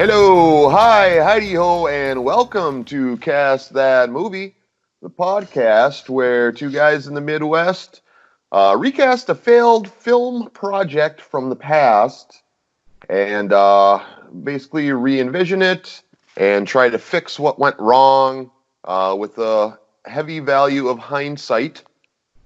Hello, hi, heidi ho, and welcome to Cast That Movie, the podcast where two guys in the Midwest recast a failed film project from the past and basically re-envision it and try to fix what went wrong with the heavy value of hindsight.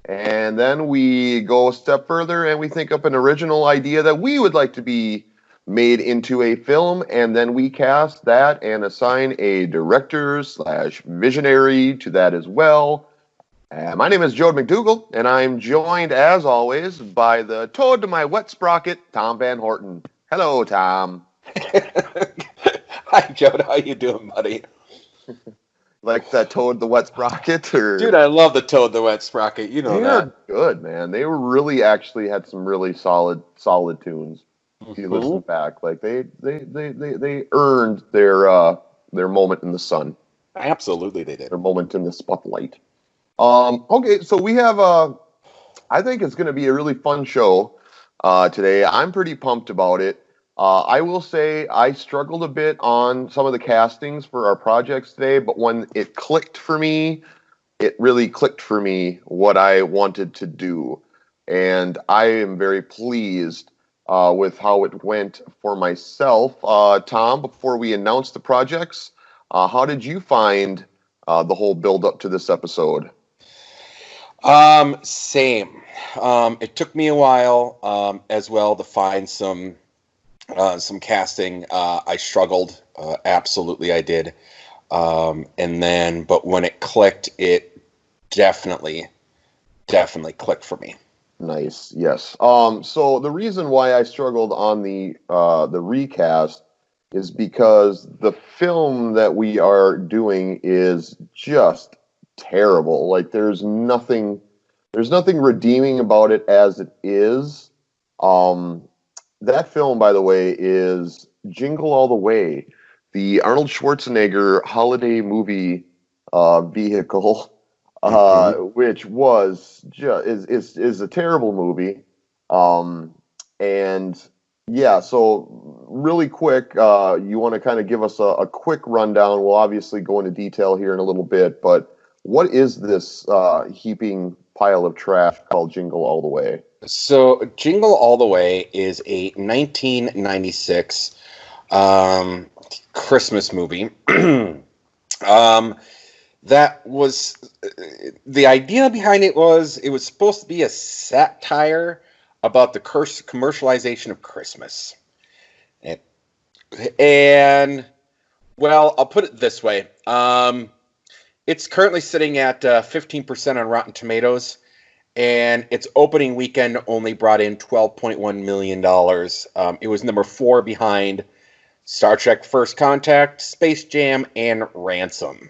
And then we go a step further and we think up an original idea that we would like to be made into a film, and then we cast that and assign a director slash visionary to that as well. My name is Jode McDougall, and I'm joined, as always, by the toad to my wet sprocket, Tom Van Horton. Hello, Tom. Hi, Jode. How you doing, buddy? Like that toad the wet sprocket? Or... Dude, I love the toad the wet sprocket. You know They're that. good, man. They were really actually had some really solid tunes. If you listen back, like they earned their moment in the sun. Absolutely, they did. Their moment in the spotlight. Okay, so we have I think it's going to be a really fun show today. I'm pretty pumped about it. I will say I struggled a bit on some of the castings for our projects today, but when it clicked for me, it really clicked for me what I wanted to do, and I am very pleased with how it went for myself. Tom, before we announce the projects, how did you find the whole build up to this episode? Same. It took me a while as well to find some casting. I struggled. Absolutely, I did. But when it clicked, it definitely clicked for me. Nice. Yes. So the reason why I struggled on the recast is because the film that we are doing is just terrible. Like there's nothing redeeming about it as it is. That film, by the way, is Jingle All The Way, the Arnold Schwarzenegger holiday movie vehicle. Which was is a terrible movie, and yeah. So really quick, you want to kind of give us a quick rundown. We'll obviously go into detail here in a little bit, but what is this heaping pile of trash called Jingle All the Way? So Jingle All the Way is a 1996 Christmas movie. That was the idea behind it. It was supposed to be a satire about the commercialization of Christmas. And well, I'll put it this way. It's currently sitting at 15% on Rotten Tomatoes, and its opening weekend only brought in $12.1 million. It was number 4 behind Star Trek First Contact, Space Jam, and Ransom.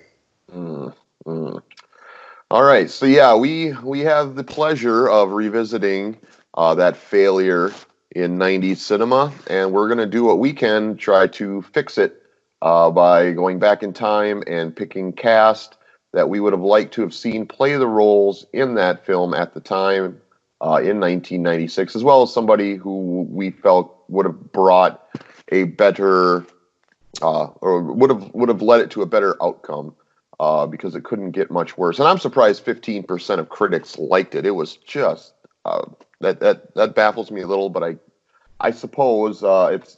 All right, so yeah, we have the pleasure of revisiting that failure in 90s cinema, and we're going to do what we can try to fix it by going back in time and picking cast that we would have liked to have seen play the roles in that film at the time in 1996, as well as somebody who we felt would have brought a better or would have led it to a better outcome. Because it couldn't get much worse, and I'm surprised 15% of critics liked it. It was just that baffles me a little, but I suppose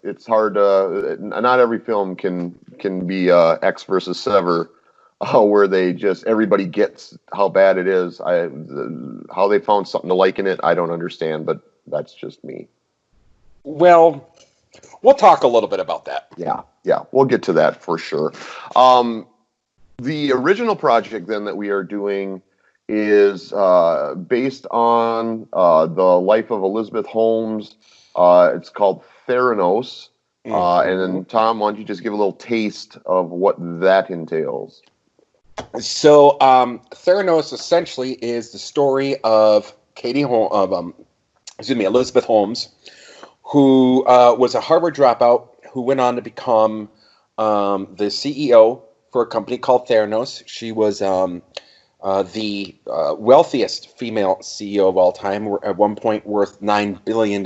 it's hard to. Not every film can be X versus Sever, where they just everybody gets how bad it is. How they found something to like in it, I don't understand, but that's just me. Well, we'll talk a little bit about that. Yeah, we'll get to that for sure. The original project, then, that we are doing is based on the life of Elizabeth Holmes. It's called Theranos. And then, Tom, why don't you just give a little taste of what that entails? So, Theranos essentially is the story of Elizabeth Holmes, who was a Harvard dropout who went on to become the CEO for a company called Theranos. She was the wealthiest female CEO of all time, at one point worth $9 billion.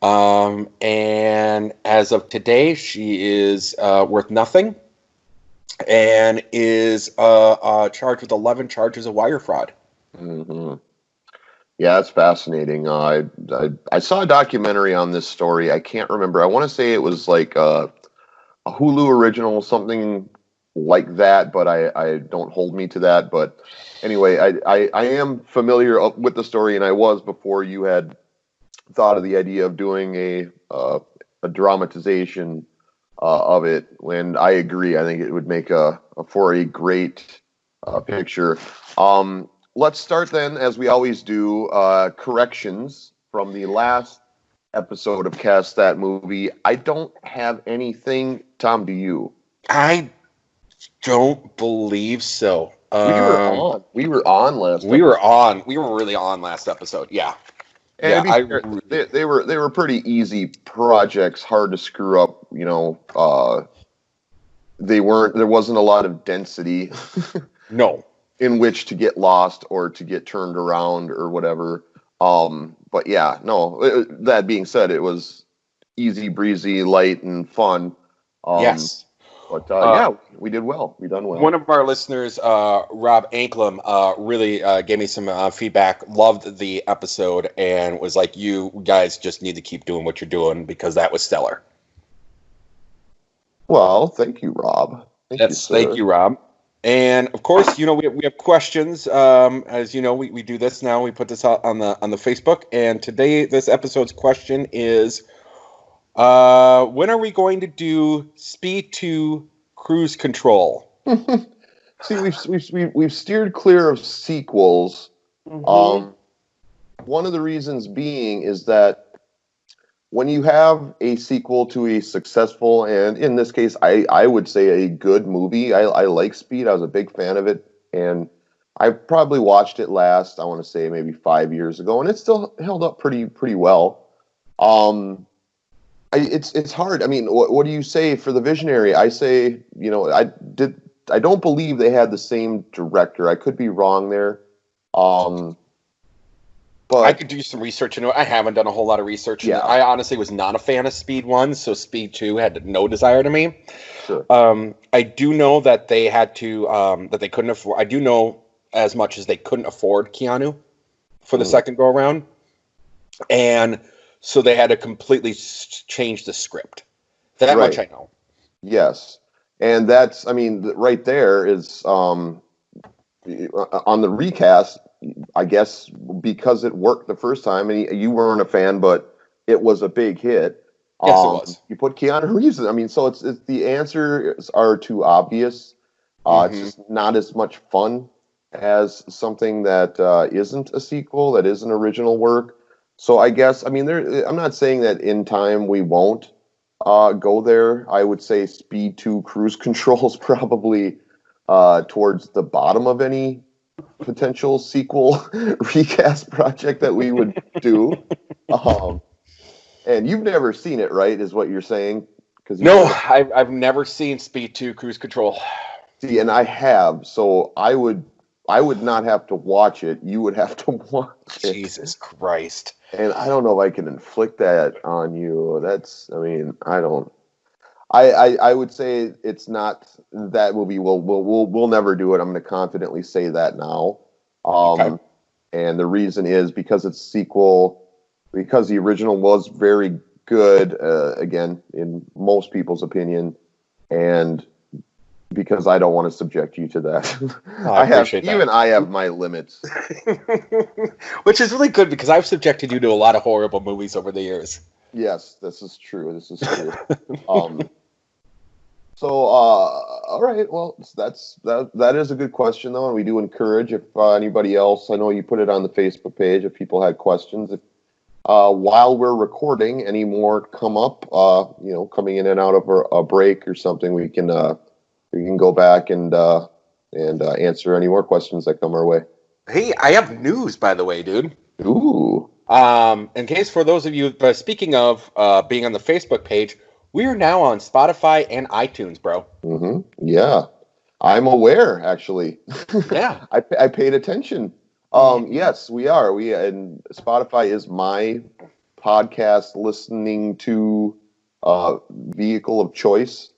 And as of today, she is worth nothing and is charged with 11 charges of wire fraud. Hmm. Yeah, it's fascinating. I saw a documentary on this story. I can't remember. I want to say it was like a Hulu original, something like that, but I don't hold me to that. But anyway, I am familiar with the story, and I was before you had thought of the idea of doing a dramatization of it. When I agree, I think it would make for a great picture. Let's start then, as we always do, corrections from the last episode of Cast That Movie. I don't have anything. Tom, do you? I don't believe so. We were on. We were on last We episode. were on. We were really on last episode. Yeah. And to Yeah. be fair, they were pretty easy projects, hard to screw up. They weren't. There wasn't a lot of density No. in which to get lost or to get turned around or whatever. But yeah, no. That being said, it was easy breezy, light, and fun. Yes. But yeah, we did well. We done well. One of our listeners, Rob Anklem, really gave me some feedback, loved the episode, and was like, you guys just need to keep doing what you're doing because that was stellar. Well, thank you, Rob. Thank you, Rob. And of course, we have questions. As you know, we do this now. We put this out on the Facebook, and today this episode's question is, when are we going to do Speed 2 Cruise Control? See, we've steered clear of sequels. Mm-hmm. One of the reasons being is that when you have a sequel to a successful, and in this case, I would say a good movie. I like Speed. I was a big fan of it, and I probably watched it last, I want to say maybe 5 years ago, and it still held up pretty well. It's hard. I mean, what do you say for the Visionary? I say, I don't believe they had the same director. I could be wrong there. But I could do some research into it. I haven't done a whole lot of research. Yeah. I honestly was not a fan of Speed 1, so Speed 2 had no desire to me. Sure. I do know that they had to, that they couldn't afford, I do know as much as they couldn't afford Keanu for the second go around. And so they had to completely change the script. That Right. much I know. Yes. And that's, I mean, right there is on the recast, I guess, because it worked the first time, and you weren't a fan, but it was a big hit. Yes, it was. You put Keanu Reeves in. I mean, so it's the answers are too obvious. It's just not as much fun as something that isn't a sequel, that is an original work. So I guess, I mean, I'm not saying that in time we won't go there. I would say Speed 2 Cruise Control is probably towards the bottom of any potential sequel recast project that we would do. And you've never seen it, right? Is what you're saying? No, I've never seen Speed 2 Cruise Control. See, and I have, so I would not have to watch it. You would have to watch it. Jesus Christ. And I don't know if I can inflict that on you. That's, I mean, I don't. I would say it's not that movie. We'll never do it. I'm going to confidently say that now. Okay. And the reason is because it's sequel, because the original was very good, again, in most people's opinion, and because I don't want to subject you to that. I appreciate that. I have my limits. Which is really good because I've subjected you to a lot of horrible movies over the years. Yes, this is true. So, all right. Well, that is a good question, though, and we do encourage if anybody else. I know you put it on the Facebook page. If people had questions, while we're recording, any more come up, coming in and out of a break or something, we can go back and answer any more questions that come our way. Hey, I have news, by the way, dude. Ooh. In case for those of you, speaking of being on the Facebook page, we are now on Spotify and iTunes, bro. Mm-hmm. Yeah, I'm aware. Actually, Yeah, I paid attention. Yes, we are. And Spotify is my podcast listening to vehicle of choice.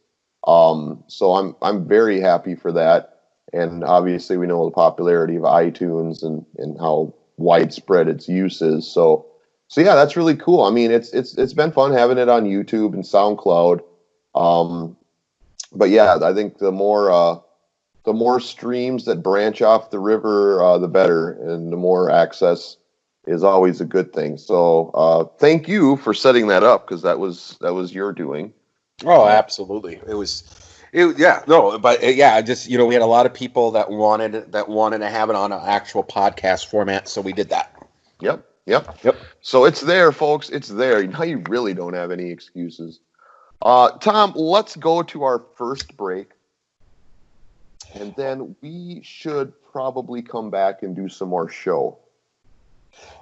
So I'm very happy for that. And obviously, we know the popularity of iTunes and how widespread its use is. So yeah, that's really cool. I mean, it's been fun having it on YouTube and SoundCloud. But yeah, I think the more streams that branch off the river, the better, and the more access is always a good thing. So thank you for setting that up, because that was your doing. Oh, absolutely. Just we had a lot of people that wanted to have it on an actual podcast format, so we did that. Yep. So it's there, folks. It's there. Now you really don't have any excuses. Tom, let's go to our first break, and then we should probably come back and do some more show.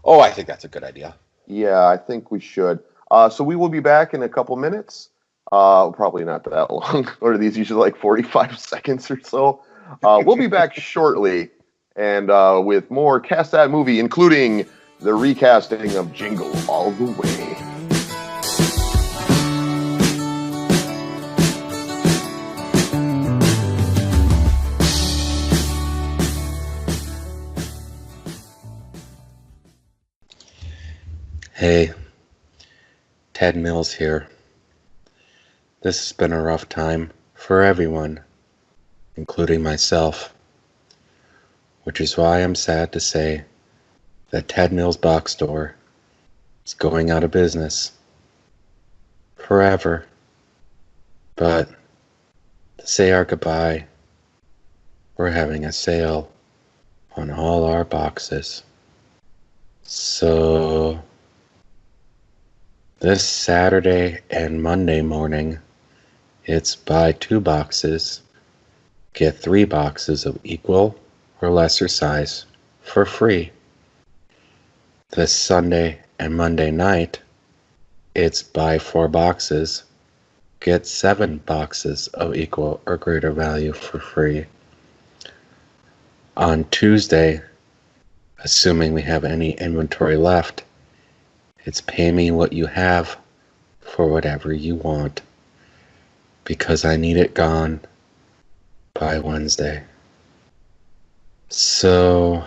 Oh, I think that's a good idea. Yeah, I think we should. So we will be back in a couple minutes. Probably not that long. Or are these usually like 45 seconds or so? We'll be back shortly, and with more Cast That Movie, including the recasting of Jingle All The Way. Hey, Ted Mills here. This has been a rough time for everyone, including myself, which is why I'm sad to say that Ted Mills Box Store is going out of business forever. But to say our goodbye, we're having a sale on all our boxes. So this Saturday and Monday morning, it's buy 2 boxes, get 3 boxes of equal or lesser size for free. This Sunday and Monday night, it's buy 4 boxes, get 7 boxes of equal or greater value for free. On Tuesday, assuming we have any inventory left, it's pay me what you have for whatever you want, because I need it gone by Wednesday. So,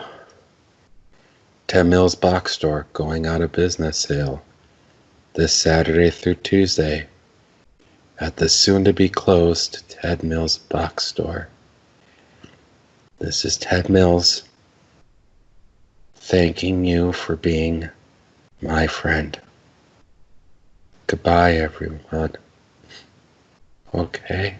Ted Mills Box Store going out of business sale this Saturday through Tuesday at the soon-to-be closed Ted Mills Box Store. This is Ted Mills thanking you for being my friend. Goodbye, everyone. Okay.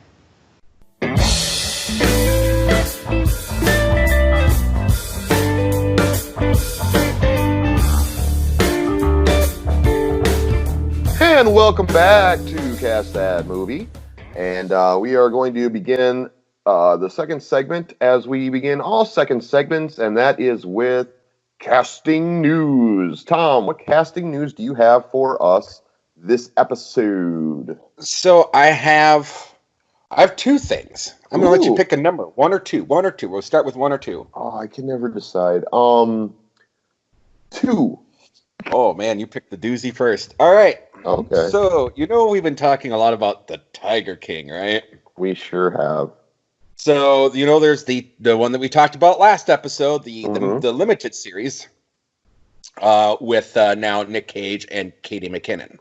And welcome back to Cast That Movie. And we are going to begin the second segment, as we begin all second segments, and that is with casting news. Tom, what casting news do you have for us this episode? So I have 2 things. I'm going to let you pick a number, 1 or 2. 1 or 2. We'll start with 1 or 2. Oh, I can never decide. 2. Oh, man, you picked the doozy first. All right. Okay. So, we've been talking a lot about the Tiger King, right? We sure have. So, there's the one that we talked about last episode, the limited series, with now Nick Cage and Katie McKinnon.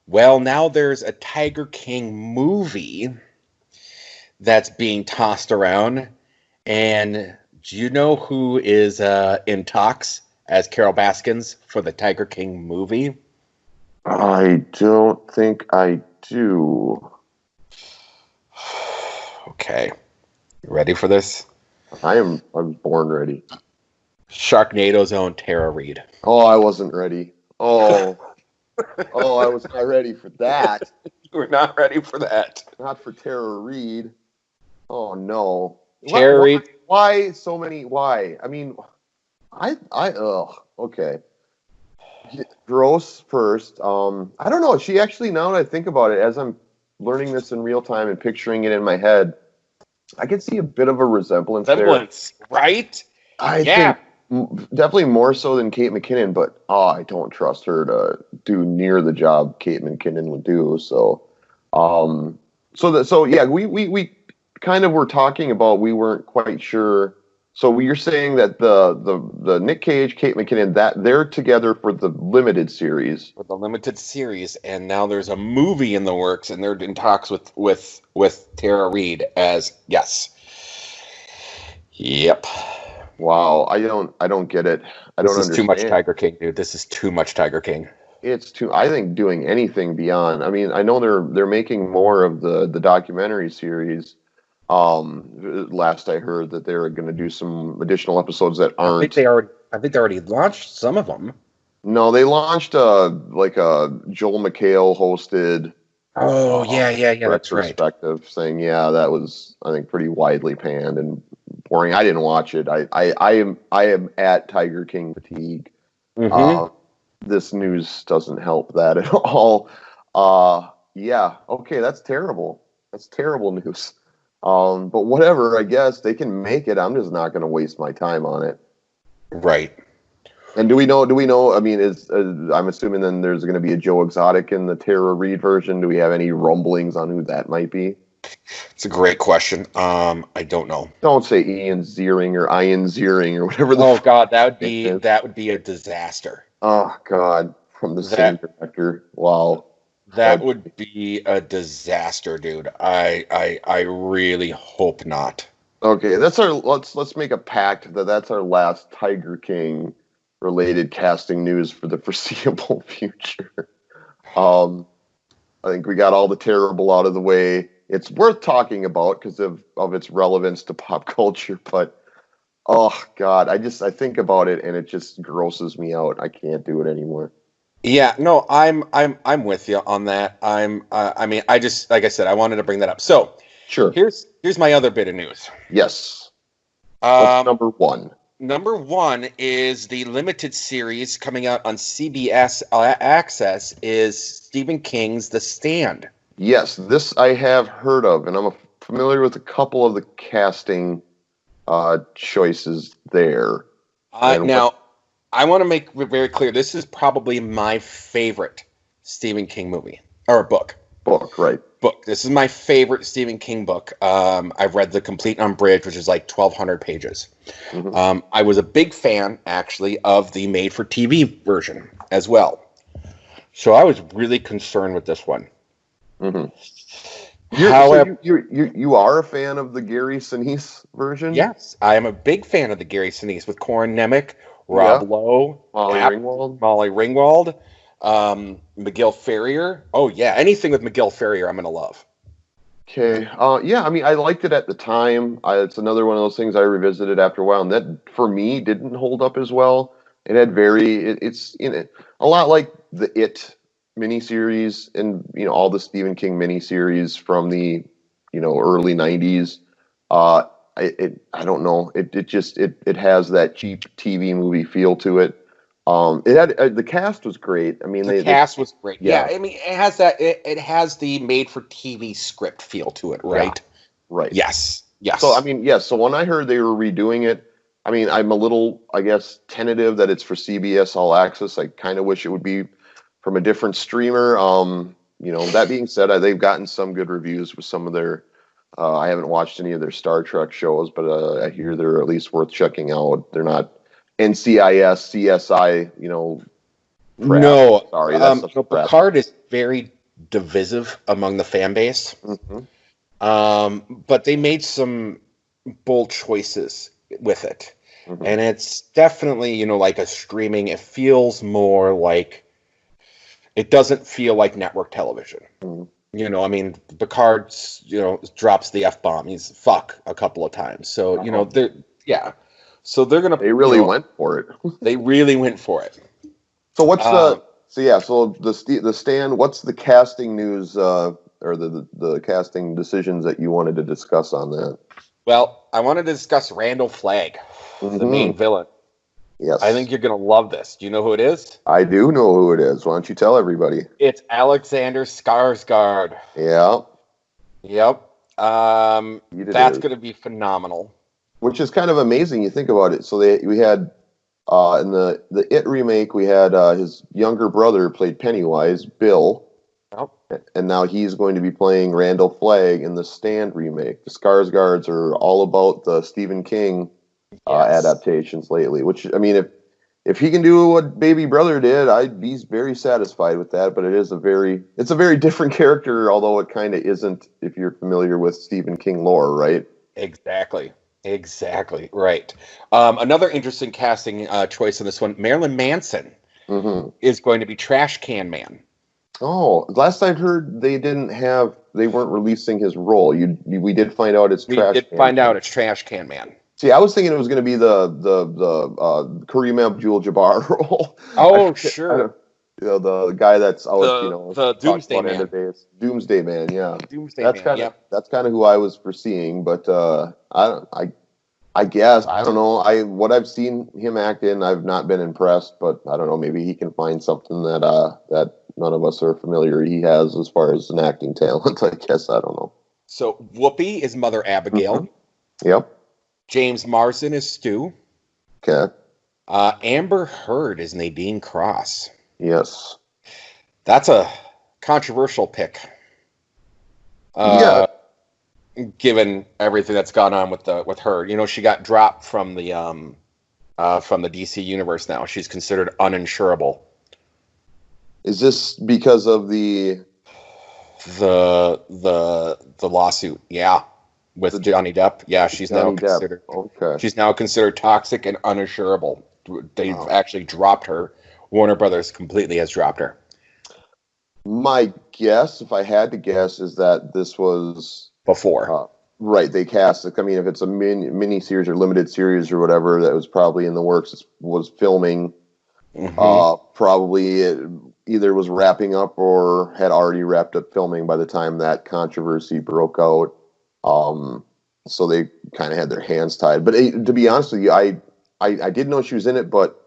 Well, now there's a Tiger King movie that's being tossed around, and do you know who is in talks as Carol Baskins for the Tiger King movie? I don't think I do. Okay. You ready for this? I'm born ready. Sharknado's own Tara Reid. Oh, I wasn't ready. Oh, I was not ready for that. You were not ready for that. Not for Tara Reid. Oh no. Tara Reid. Why so many? Why? I mean, okay. Gross first. I don't know. She actually, now that I think about it, as I'm learning this in real time and picturing it in my head, I can see a bit of a resemblance there. Right? I think Definitely more so than Kate McKinnon, but I don't trust her to do near the job Kate McKinnon would do. So, um, so yeah, we kind of were talking about we weren't quite sure. So you're saying that the Nick Cage, Kate McKinnon, that they're together for the limited series. For the limited series, and now there's a movie in the works, and they're in talks with Tara Reid as yes. Yep. Wow, I don't get it. I This don't is too much understand. Tiger King, dude. This is too much Tiger King. It's too. I think doing anything beyond. I mean, I know they're making more of the documentary series. Last I heard that they're going to do some additional episodes that aren't. I think they already launched some of them. No, they launched like a Joel McHale hosted Oh yeah. That's right. retrospective thing. Yeah, that was I think pretty widely panned and boring. I didn't watch it. I am at Tiger King fatigue. Mm-hmm. Uh, this news doesn't help that at all. Yeah, okay, that's terrible. That's terrible news. But whatever, I guess they can make it. I'm just not going to waste my time on it. Right. And do we know? I mean, I'm assuming then there's going to be a Joe Exotic in the Tara Reid version. Do we have any rumblings on who that might be? It's a great question. I don't know. Don't say Ian Ziering or Ian Ziering or whatever the Oh God, name is. that would be a disaster. Oh God, from the same That director. Wow. that would be a disaster, dude. I really hope not. Okay, that's our let's make a pact that that's our last Tiger King related casting news for the foreseeable future. Um, I think we got all the terrible out of the way. It's worth talking about because of its relevance to pop culture, but oh God, I think about it and it just grosses me out. I can't do it anymore. Yeah, no, I'm with you on that. I mean, I just like I said, I wanted to bring that up. So Sure. here's my other bit of news. Yes. What's Um, number one? Number one is the limited series coming out on CBS Access is Stephen King's The Stand. Yes, this I have heard of, and I'm familiar with a couple of the casting choices there. And Now, I want to make it very clear. This is probably my favorite Stephen King movie or book. book, right? Book. This is my favorite Stephen King book. I've read The Complete Unabridged, which is like 1,200 pages. Mm-hmm. I was a big fan, actually, of the made-for-TV version as well. So I was really concerned with this one. Mm-hmm. However, so you are a fan of the Gary Sinise version? yes, I am a big fan of the Gary Sinise with Corin Nemec, Rob Lowe, Molly Ringwald, Miguel Ferrier. Oh yeah, anything with Miguel Ferrier, I'm gonna love. Okay. Yeah, I mean, I liked it at the time. It's another one of those things I revisited after a while, and that for me didn't hold up as well. It had it's a lot like the It miniseries and all the Stephen King miniseries from the early '90s. I don't know. It has that cheap TV movie feel to it. It had the cast was great. I mean, The they cast was great. yeah, Yeah, I mean, it has that. It has the made-for-TV script feel to it, yeah, right? right. Yes. So I mean, yes. So when I heard they were redoing it, I mean, I'm a little, I guess, tentative that it's for CBS All Access. I kind of wish it would be from a different streamer. That being said, they've gotten some good reviews with some of their. I haven't watched any of their Star Trek shows, but I hear they're at least worth checking out. They're not NCIS, CSI, crap. No, Sorry, that's crap. Picard is very divisive among the fan base. Mm-hmm. But they made some bold choices with it. Mm-hmm. And it's definitely, like a streaming. It feels more like, it doesn't feel like network television. Mm-hmm. I mean, Picard, drops the F-bomb. He's fuck a couple of times. So, yeah. So they're going to. They really went for it. They really went for it. So what's the Stand, what's the casting news or the casting decisions that you wanted to discuss on that? Well, I wanted to discuss Randall Flagg, the main villain. Yes. I think you're going to love this. Do you know who it is? I do know who it is. Why don't you tell everybody? It's Alexander Skarsgård. Yeah. Yep. That's going to be phenomenal. Which is kind of amazing. You think about it. So we had In the It remake, we had his younger brother played Pennywise, Bill, Oh, and now he's going to be playing Randall Flagg in the Stand remake. The Skarsgårds are all about the Stephen King yes. adaptations lately. Which I mean, if he can do what Baby Brother did, I'd be very satisfied with that. But it's a very different character, although it kind of isn't if you're familiar with Stephen King lore, right? Exactly. Exactly. Right. Another interesting casting choice in this one, Marilyn Manson Hmm. is going to be Trash Can Man. Oh, last I heard, they weren't releasing his role. We did find out it's We Trash did Can find out Man. it's Trash Can Man. See, I was thinking it was going to be the Kareem Abdul-Jabbar role. Oh, I don't, sure. the guy that's out, The talks Doomsday about end Man. of days, Doomsday Man. Yeah, Doomsday Man. Yep. that's kind of who I was foreseeing. But I guess I don't know. What I've seen him act in, I've not been impressed. But I don't know. Maybe he can find something that none of us are familiar he has as far as an acting talent. I guess I don't know. So Whoopi is Mother Hmm. Abigail. Yep. James Marsden is Stu. Okay. Amber Heard is Nadine Cross. Yes. That's a controversial pick, Yeah. uh, given everything that's gone on with her. She got dropped from the DC universe now. She's considered uninsurable. Is this because of The lawsuit, yeah, with the Johnny Depp. Yeah, Johnny Depp? Okay. she's now considered toxic and uninsurable. They've Wow. actually dropped her. Warner Brothers completely has dropped her My guess, if I had to guess, is that this was before. uh, right. They cast. I mean, if it's a mini series or limited series or whatever, that was probably in the works. Was filming. Hmm. Probably it either was wrapping up or had already wrapped up filming by the time that controversy broke out. Um, so they kind of had their hands tied. But to be honest with you, I did know she was in it, but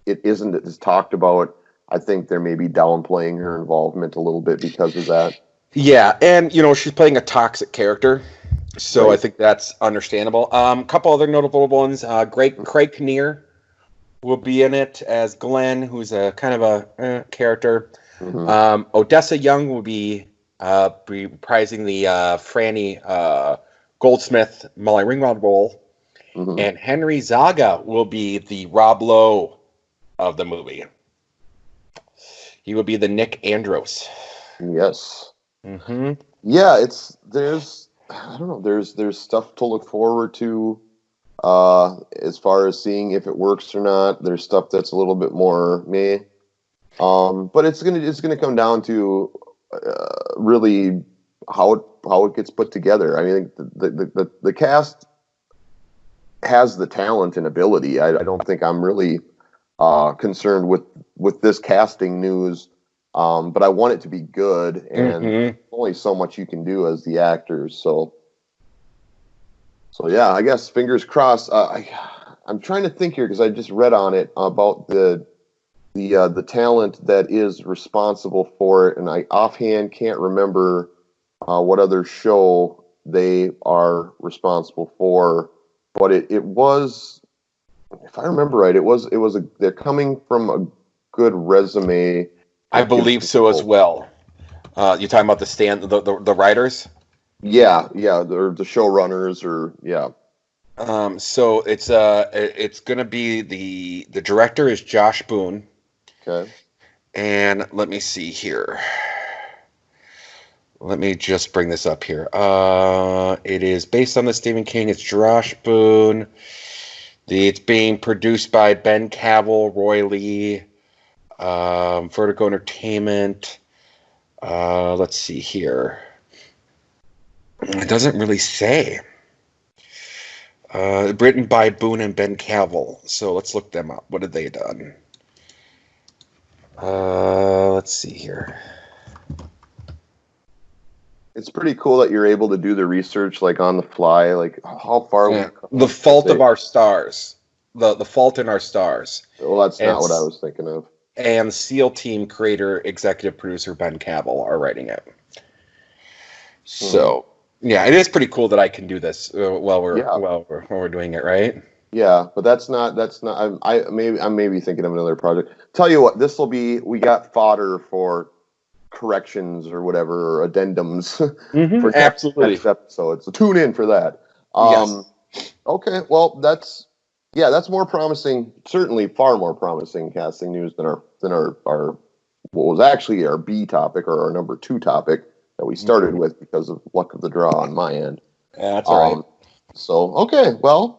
it isn't as talked about. I think they're maybe downplaying her involvement a little bit because of that. Yeah, and she's playing a toxic character, so I Right. think that's understandable. Couple other notable ones. Craig Kinnear will be in it as Glenn, who's a kind of a character. Mm-hmm. Odessa Young will be reprising the Franny Goldsmith Molly Ringwald role, Mm-hmm. and Henry Zaga will be the Rob Lowe of the movie. He will be the Nick Andros. Yes. Hmm. Yeah. There's I don't know. There's stuff to look forward to. As far as seeing if it works or not, there's stuff that's a little bit more meh. But it's gonna come down to really how it gets put together. I mean, the cast has the talent and ability. I don't think I'm really concerned with this casting news. But I want it to be good, and Hmm. only so much you can do as the actors. So yeah, I guess fingers crossed. I'm trying to think here because I just read on it about the talent that is responsible for it, and I offhand can't remember what other show they are responsible for. But it was, if I remember right, they're coming from a good resume I that gives believe them so as hope. well. You're talking about the writers. Yeah, yeah, the showrunners, or yeah. So it's gonna be the director is Josh Boone, Okay. and let me see here. Let me just bring this up here. It is based on the Stephen King. It's Josh Boone. It's being produced by Ben Cavill, Roy Lee, Vertigo Entertainment. Let's see here. It doesn't really say. Written by Boone and Ben Cavill. So let's look them up. What have they done? Let's see here. It's pretty cool that you're able to do the research like on the fly. Like how far Yeah. we've come. The I'd Fault of say. Our Stars. The Fault in Our Stars. Well, that's And not what I was thinking of. and SEAL Team creator, executive producer Ben Cavill are writing it. Hmm. So yeah, it is pretty cool that I can do this Yeah, while we're doing it, right? Yeah, but that's not. I'm maybe thinking of another project. Tell you what, this will be. We got fodder for corrections or whatever, or addendums for Absolutely. next episode. So tune in for that. Yes. Okay, well that's more promising. Certainly, far more promising casting news than our what was actually our B topic or our number two topic that we started with because of luck of the draw on my end. Yeah, that's all right. Um, so okay, well.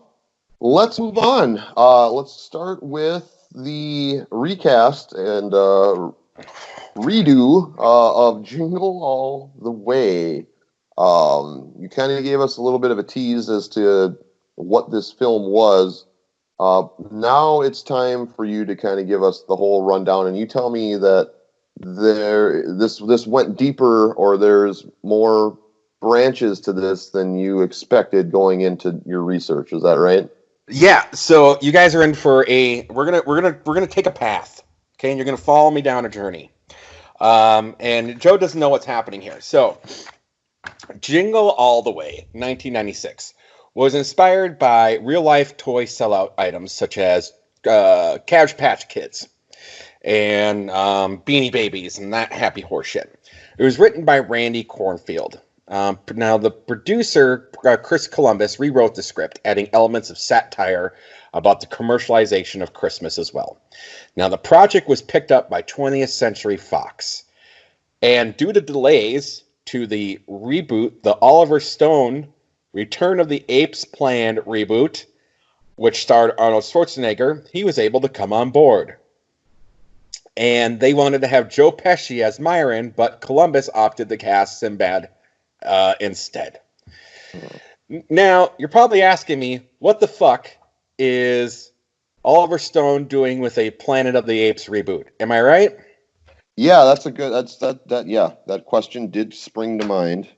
Let's move on. Let's start with the recast and redo of Jingle All the Way. You kind of gave us a little bit of a tease as to what this film was. Now it's time for you to kind of give us the whole rundown, and you tell me that this went deeper, or there's more branches to this than you expected going into your research. Is that right? Yeah, so you guys are in for we're gonna take a path, okay, and you're gonna follow me down a journey. And Joe doesn't know what's happening here. So, Jingle All the Way, 1996, was inspired by real life toy sellout items such as Cabbage Patch Kids and Beanie Babies and that happy horse shit. It was written by Randy Cornfield. Now, the producer, Chris Columbus, rewrote the script, adding elements of satire about the commercialization of Christmas as well. Now, the project was picked up by 20th Century Fox. And due to delays to the reboot, the Oliver Stone Return of the Apes planned reboot, which starred Arnold Schwarzenegger, he was able to come on board. And they wanted to have Joe Pesci as Myron, but Columbus opted to cast Sinbad instead. Now, you're probably asking me, what the fuck is Oliver Stone doing with a Planet of the Apes reboot? Am I right? Yeah, that question did spring to mind.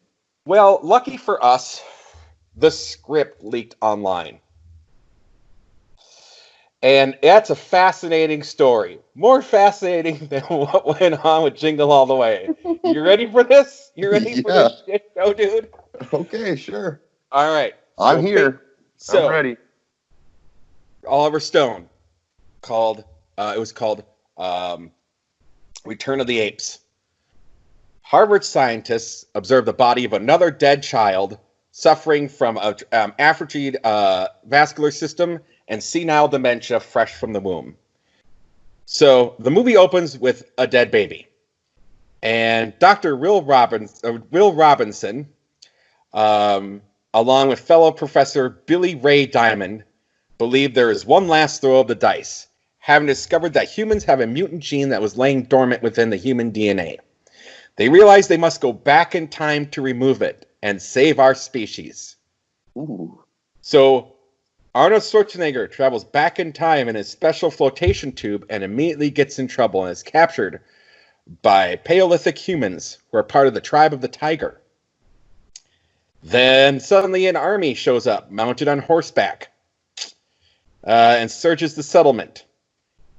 Well, lucky for us, the script leaked online. And that's a fascinating story. More fascinating than what went on with Jingle All the Way. You ready for this? You ready for Yeah. this shit show, dude? Okay, sure. All right. I'm here. I'm ready. Oliver Stone it was called Return of the Apes. Harvard scientists observed the body of another dead child suffering from a atrophied vascular system and senile dementia fresh from the womb. So the movie opens with a dead baby. And Dr. Will Robinson, along with fellow professor Billy Ray Diamond, believe there is one last throw of the dice, having discovered that humans have a mutant gene that was laying dormant within the human DNA. They realize they must go back in time to remove it and save our species. Ooh. So Arnold Schwarzenegger travels back in time in his special flotation tube and immediately gets in trouble and is captured by Paleolithic humans who are part of the tribe of the tiger. Then suddenly an army shows up, mounted on horseback, and searches the settlement.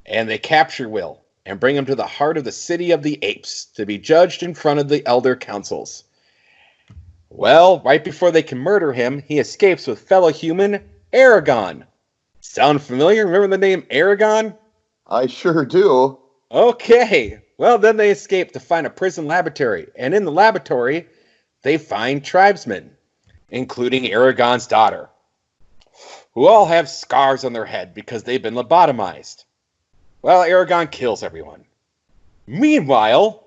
And they capture Will and bring him to the heart of the city of the apes to be judged in front of the elder councils. Well, right before they can murder him, he escapes with fellow human Aragon. Sound familiar? Remember the name Aragon? I sure do. Okay. Well, then they escape to find a prison laboratory. And in the laboratory, they find tribesmen, including Aragon's daughter, who all have scars on their head because they've been lobotomized. Well, Aragon kills everyone. Meanwhile,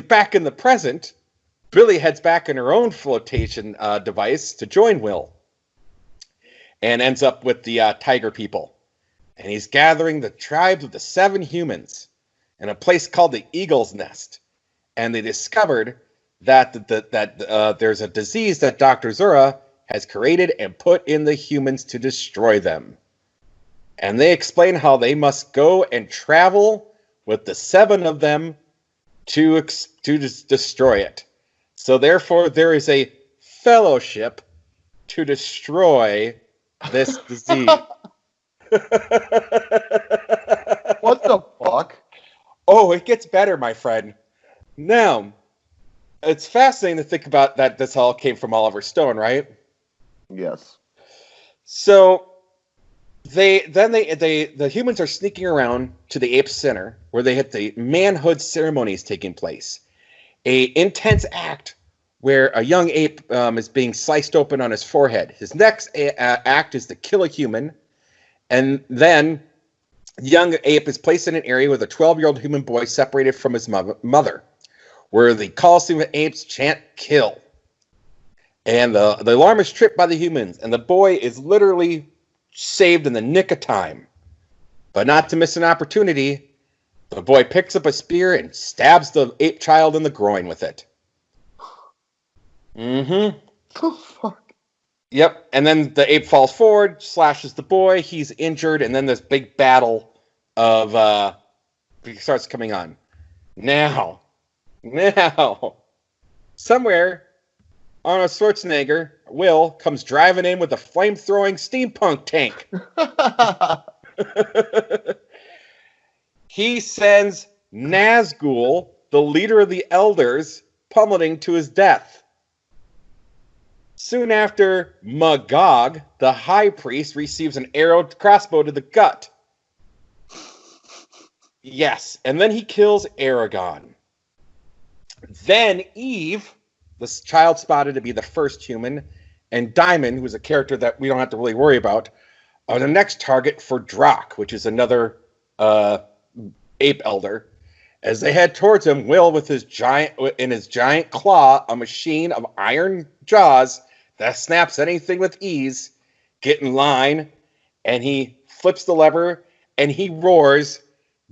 back in the present, Billy heads back in her own flotation device to join Will, and ends up with the tiger people. And he's gathering the tribes of the 7 humans in a place called the Eagle's Nest. And they discovered that there's a disease that Dr. Zura has created and put in the humans to destroy them. And they explain how they must go and travel with the 7 of them to destroy it. So therefore, there is a fellowship to destroy this disease. What the fuck? Oh, it gets better, my friend. Now, it's fascinating to think about that this all came from Oliver Stone, right? Yes. So, The humans are sneaking around to the ape center where they had the manhood ceremonies taking place. A intense act where a young ape is being sliced open on his forehead. His next act is to kill a human, and then young ape is placed in an area with a 12-year-old human boy separated from his mother, where the Coliseum of Apes chant "kill." And the alarm is tripped by the humans, and the boy is literally saved in the nick of time. But not to miss an opportunity, the boy picks up a spear and stabs the ape child in the groin with it. Mm-hmm. Oh, fuck. Yep. And then the ape falls forward, slashes the boy. He's injured, and then this big battle of starts coming on. Now, somewhere, Arnold Schwarzenegger, Will, comes driving in with a flame-throwing steampunk tank. He sends Nazgul, the leader of the elders, pummeling to his death. Soon after, Magog, the high priest, receives an arrow crossbow to the gut. Yes, and then he kills Aragon. Then Eve, this child spotted to be the first human, and Diamond, who's a character that we don't have to really worry about, are the next target for Drak, which is another ape elder. As they head towards him, Will, with his giant claw, a machine of iron jaws that snaps anything with ease, get in line, and he flips the lever and he roars,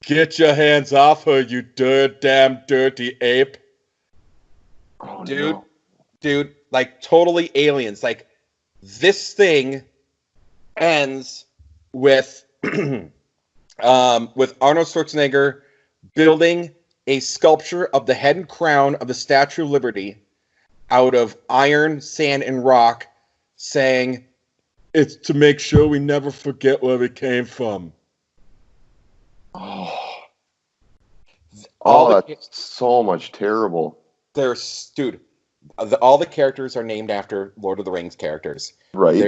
"Get your hands off her, you damn dirty ape!" Oh, Dude, no. dude, like totally aliens. Like this thing ends with with Arnold Schwarzenegger building a sculpture of the head and crown of the Statue of Liberty out of iron, sand, and rock, saying, "It's to make sure we never forget where we came from." Oh, All that's so much terrible. dude, all the characters are named after Lord of the Rings characters. Right.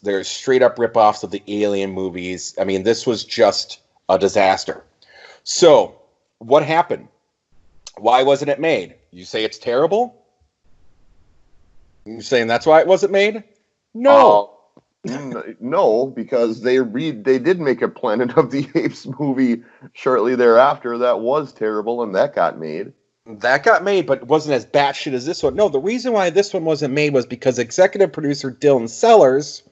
There's straight up ripoffs of the Alien movies. I mean, this was just a disaster. So, what happened? Why wasn't it made? You say it's terrible? You're saying that's why it wasn't made? No. No, because they did make a Planet of the Apes movie shortly thereafter that was terrible, and that got made. That got made, but it wasn't as batshit as this one. No, the reason why this one wasn't made was because executive producer Dylan Sellers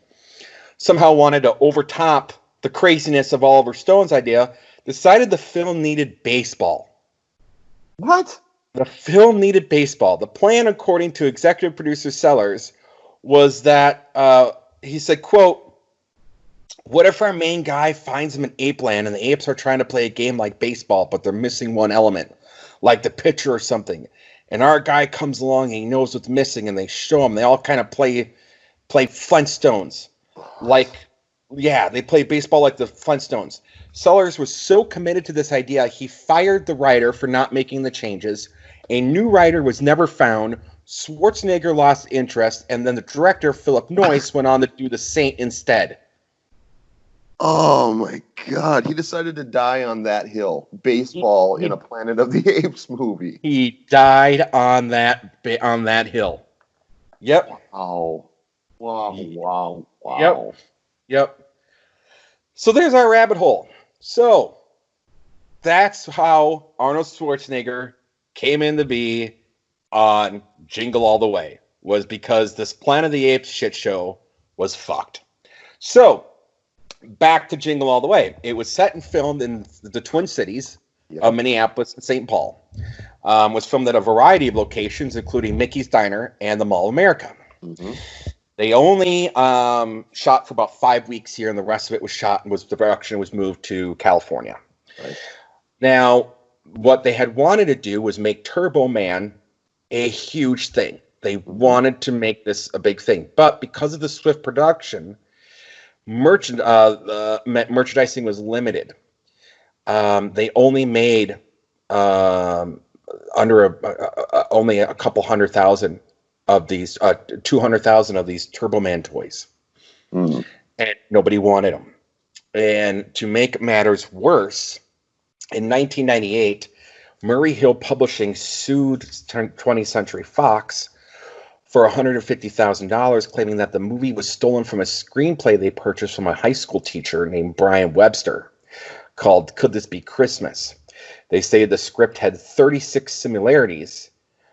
somehow wanted to overtop the craziness of Oliver Stone's idea, decided the film needed baseball. What? The film needed baseball. The plan, according to executive producer Sellers, was that he said, quote, "What if our main guy finds him in ape land and the apes are trying to play a game like baseball, but they're missing one element, like the pitcher or something. And our guy comes along and he knows what's missing and they show him. They all kind of play Flintstones. They play baseball like the Flintstones." Sellers was so committed to this idea, he fired the writer for not making the changes. A new writer was never found. Schwarzenegger lost interest, and then the director, Philip Noyce, went on to do The Saint instead. Oh my God! He decided to die on that hill. Baseball in a Planet of the Apes movie. He died on that hill. Yep. Wow. Yep. So there's our rabbit hole. So that's how Arnold Schwarzenegger came into be on Jingle All The Way, was because this Planet of the Apes shit show was fucked. So back to Jingle All The Way. It was set and filmed in the Twin Cities of Minneapolis and St. Paul. Was filmed at a variety of locations, including Mickey's Diner and the Mall of America. Mm-hmm. They only shot for about 5 weeks here, and the rest of it was shot and the production was moved to California. Right. Now, what they had wanted to do was make Turbo Man a huge thing. They wanted to make this a big thing, but because of the swift production, merchandising was limited. They only made only a couple 100,000 of these 200,000 of these Turbo Man toys, and nobody wanted them. And to make matters worse, in 1998, Murray Hill Publishing sued 20th Century Fox for $150,000, claiming that the movie was stolen from a screenplay they purchased from a high school teacher named Brian Webster called Could This Be Christmas? They stated the script had 36 similarities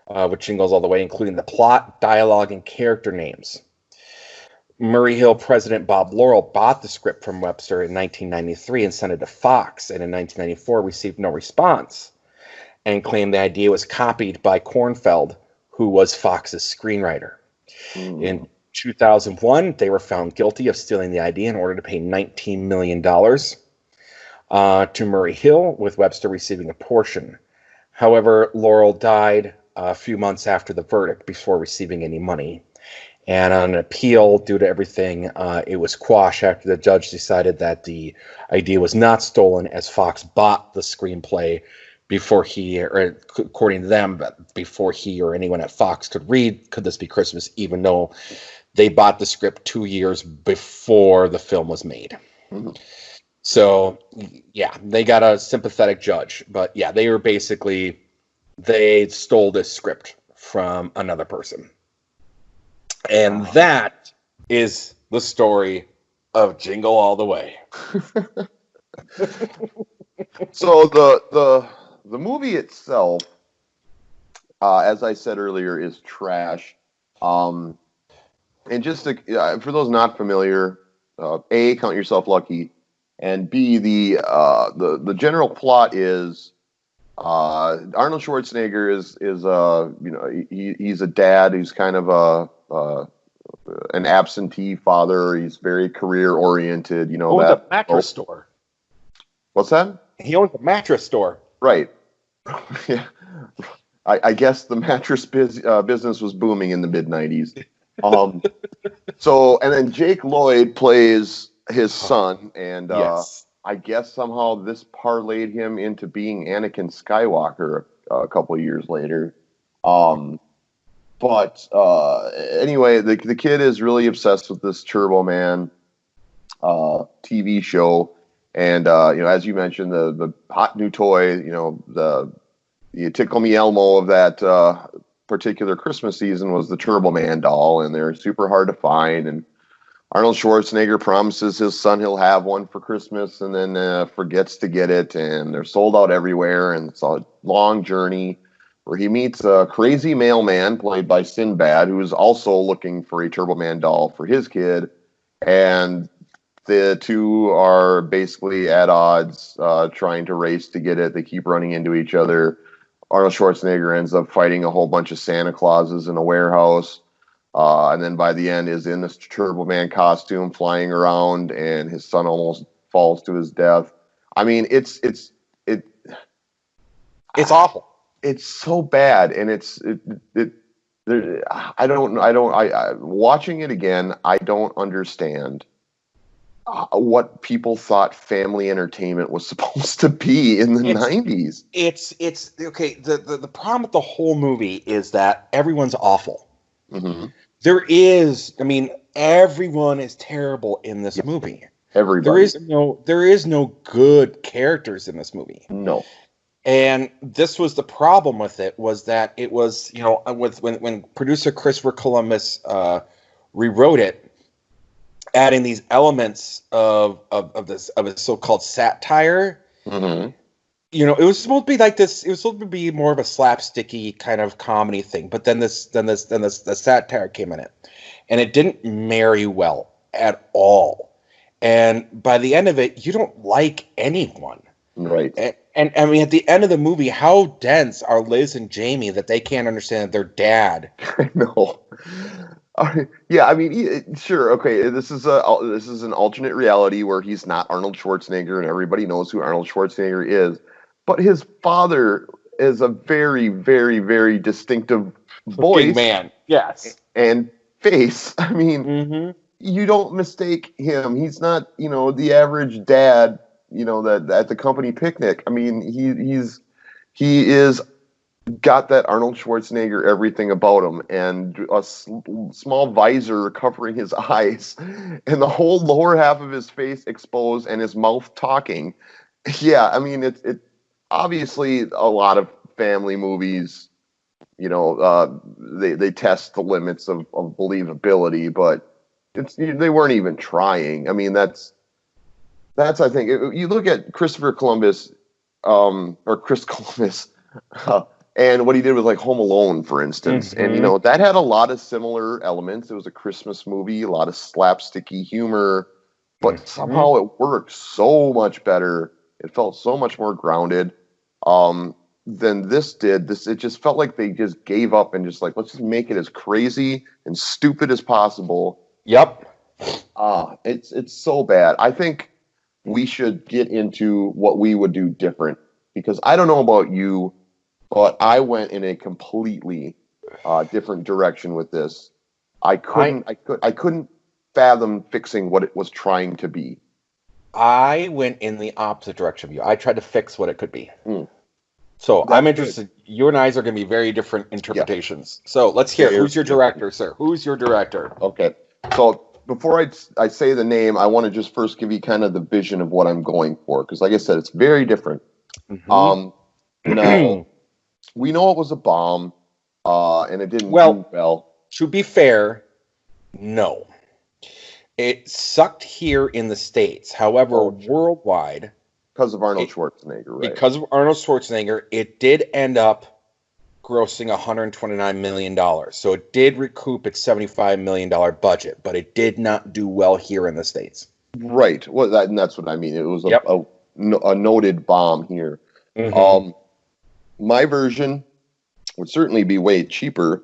with Jingles All the Way, including the plot, dialogue, and character names. Murray Hill president Bob Laurel bought the script from Webster in 1993 and sent it to Fox, and in 1994 received no response and claimed the idea was copied by Kornfeld, who was Fox's screenwriter. In 2001, they were found guilty of stealing the idea in order to pay $19 million to Murray Hill, with Webster receiving a portion. However, Laurel died a few months after the verdict before receiving any money. And on an appeal, due to everything, it was quashed after the judge decided that the idea was not stolen, as Fox bought the screenplay before he, or according to them, but before he or anyone at Fox could read Could This Be Christmas, even though they bought the script 2 years before the film was made. Mm-hmm. So, yeah, they got a sympathetic judge. But, yeah, they were basically, they stole this script from another person. And that is the story of Jingle All the Way. So the movie itself, as I said earlier, is trash. And just to, for those not familiar, A, count yourself lucky, and B, the general plot is Arnold Schwarzenegger is he's a dad who's kind of an absentee father. He's very career oriented. He owns a mattress store. What's that? He owns a mattress store. Right. Yeah. I guess the mattress business was booming in the mid-90s. So, and then Jake Lloyd plays his son, and yes. I guess somehow this parlayed him into being Anakin Skywalker a couple of years later. But anyway, the kid is really obsessed with this Turbo Man TV show. And, as you mentioned, the hot new toy, the Tickle Me Elmo of that particular Christmas season was the Turbo Man doll, and they're super hard to find. And Arnold Schwarzenegger promises his son he'll have one for Christmas, and then forgets to get it, and they're sold out everywhere. And it's a long journey where he meets a crazy mailman played by Sinbad, who is also looking for a Turbo Man doll for his kid. And the two are basically at odds, trying to race to get it. They keep running into each other. Arnold Schwarzenegger ends up fighting a whole bunch of Santa Clauses in a warehouse. And then by the end is in this Turbo Man costume flying around, and his son almost falls to his death. I mean, it's awful. It's so bad. And watching it again, I don't understand what people thought family entertainment was supposed to be in the 90s. It's okay. The problem with the whole movie is that everyone's awful. Mm-hmm. Everyone is terrible in this movie. Everybody. There is no good characters in this movie. No. And this was the problem with it, was that it was, when producer Christopher Columbus rewrote it, adding these elements of a so-called satire. Mm-hmm. It was supposed to be like this. It was supposed to be more of a slapsticky kind of comedy thing. But then the satire came in it, and it didn't marry well at all. And by the end of it, you don't like anyone. Right. And I mean, at the end of the movie, how dense are Liz and Jamie that they can't understand that their dad? I know. Yeah, I mean, sure, okay. This is an alternate reality where he's not Arnold Schwarzenegger, and everybody knows who Arnold Schwarzenegger is. But his father is a very, very, very distinctive voice, big man, yes, and face. I mean, mm-hmm. You don't mistake him. He's not, the average dad, that at the company picnic. I mean, he is got that Arnold Schwarzenegger everything about him, and a small visor covering his eyes, and the whole lower half of his face exposed, and his mouth talking. Yeah, I mean, it obviously a lot of family movies, they test the limits of believability, but they weren't even trying. I mean, that's I think you look at Christopher Columbus, or Chris Columbus. And what he did with like Home Alone, for instance, and that had a lot of similar elements. It was a Christmas movie, a lot of slapsticky humor, but somehow it worked so much better. It felt so much more grounded than this did. It just felt like they just gave up and just like, let's just make it as crazy and stupid as possible. Yep. It's so bad. I think we should get into what we would do different, because I don't know about you, but I went in a completely different direction with this. I couldn't fathom fixing what it was trying to be. I went in the opposite direction of you. I tried to fix what it could be. So I'm interested. Good. You and I are going to be very different interpretations. Yeah. So let's hear. Who's your director, sir? Who's your director? Okay. So before I say the name, I want to just first give you kind of the vision of what I'm going for, because like I said, it's very different. Now, we know it was a bomb, and it didn't do well. To be fair, no. It sucked here in the States. However, worldwide... Because of Arnold Schwarzenegger, right? Because of Arnold Schwarzenegger, it did end up grossing $129 million. So it did recoup its $75 million budget, but it did not do well here in the States. Right. Well, that's what I mean. It was a noted bomb here. My version would certainly be way cheaper,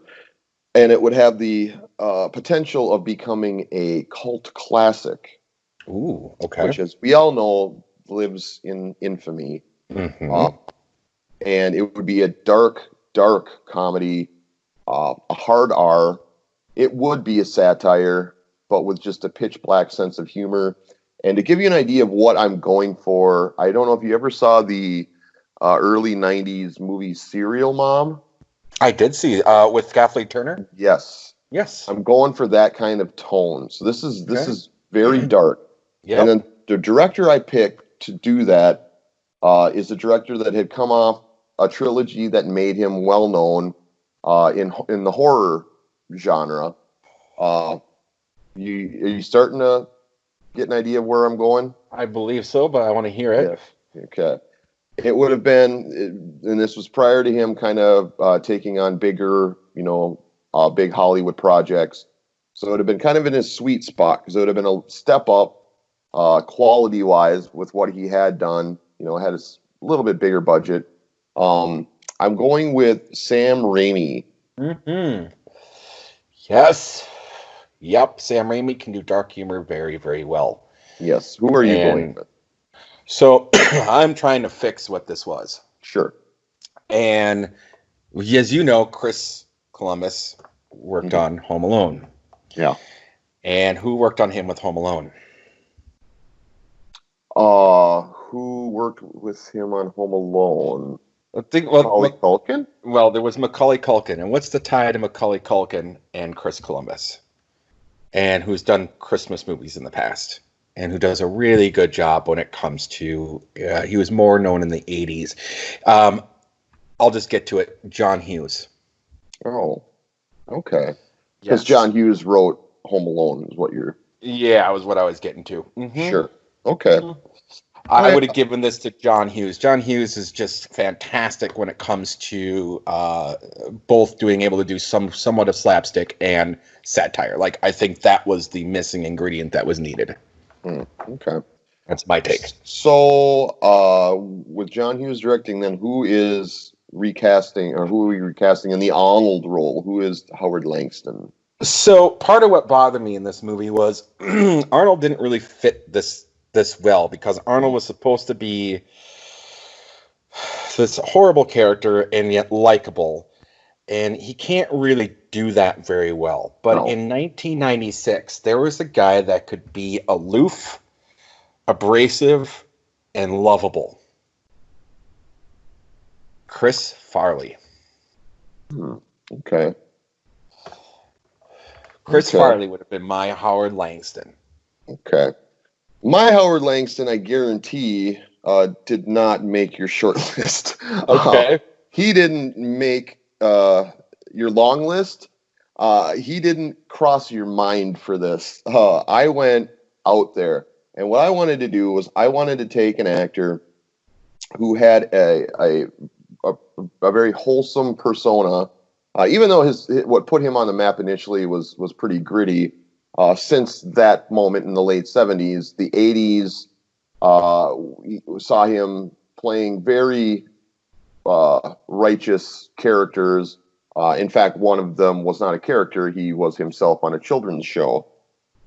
and it would have the potential of becoming a cult classic. Ooh, okay. Which, as we all know, lives in infamy. And it would be a dark comedy, a hard R. It would be a satire, but with just a pitch black sense of humor. And to give you an idea of what I'm going for, I don't know if you ever saw the early 90s movie Serial Mom. I did see with Kathleen Turner. Yes. Yes. I'm going for that kind of tone. So this is very dark. Yep. And then the director I picked to do that is a director that had come off a trilogy that made him well known in the horror genre. Are you starting to get an idea of where I'm going? I believe so, but I want to hear it. Yeah. Okay. It would have been, and this was prior to him kind of taking on bigger, big Hollywood projects. So it would have been kind of in his sweet spot, because it would have been a step up quality-wise with what he had done. Had a little bit bigger budget. I'm going with Sam Raimi. Yes. Yep, Sam Raimi can do dark humor very, very well. Yes. Who are you going with? So I'm trying to fix what this was. Sure. And as you know, Chris Columbus worked on Home Alone. Yeah. And who worked on him with Home Alone? Who worked with him on Home Alone? Macaulay Culkin? Well, there was Macaulay Culkin. And what's the tie to Macaulay Culkin and Chris Columbus? And who's done Christmas movies in the past? And who does a really good job when it comes to... he was more known in the 80s. I'll just get to it. John Hughes. Oh, okay. Because John Hughes wrote Home Alone is what you're... Yeah, was what I was getting to. Sure. Okay. I would have given this to John Hughes. John Hughes is just fantastic when it comes to both able to do somewhat of slapstick and satire. Like, I think that was the missing ingredient that was needed. Okay. That's my take. So, with John Hughes directing, then who is recasting, or who are we recasting in the Ah-nold role? Who is Howard Langston? So, part of what bothered me in this movie was Arnold didn't really fit this well, because Arnold was supposed to be this horrible character and yet likable, and he can't really do that very well. But in 1996, there was a guy that could be aloof, abrasive, and lovable. Chris Farley. Okay. Chris Okay. Farley would have been my Howard Langston. Okay. My Howard Langston, I guarantee, did not make your short list. Okay. He didn't make your long list. He didn't cross your mind for this. I went out there, and what I wanted to do was I wanted to take an actor who had a very wholesome persona, even though his what put him on the map initially was pretty gritty. Since that moment in the late 70s, the 80s we saw him playing very righteous characters. In fact, one of them was not a character; he was himself on a children's show.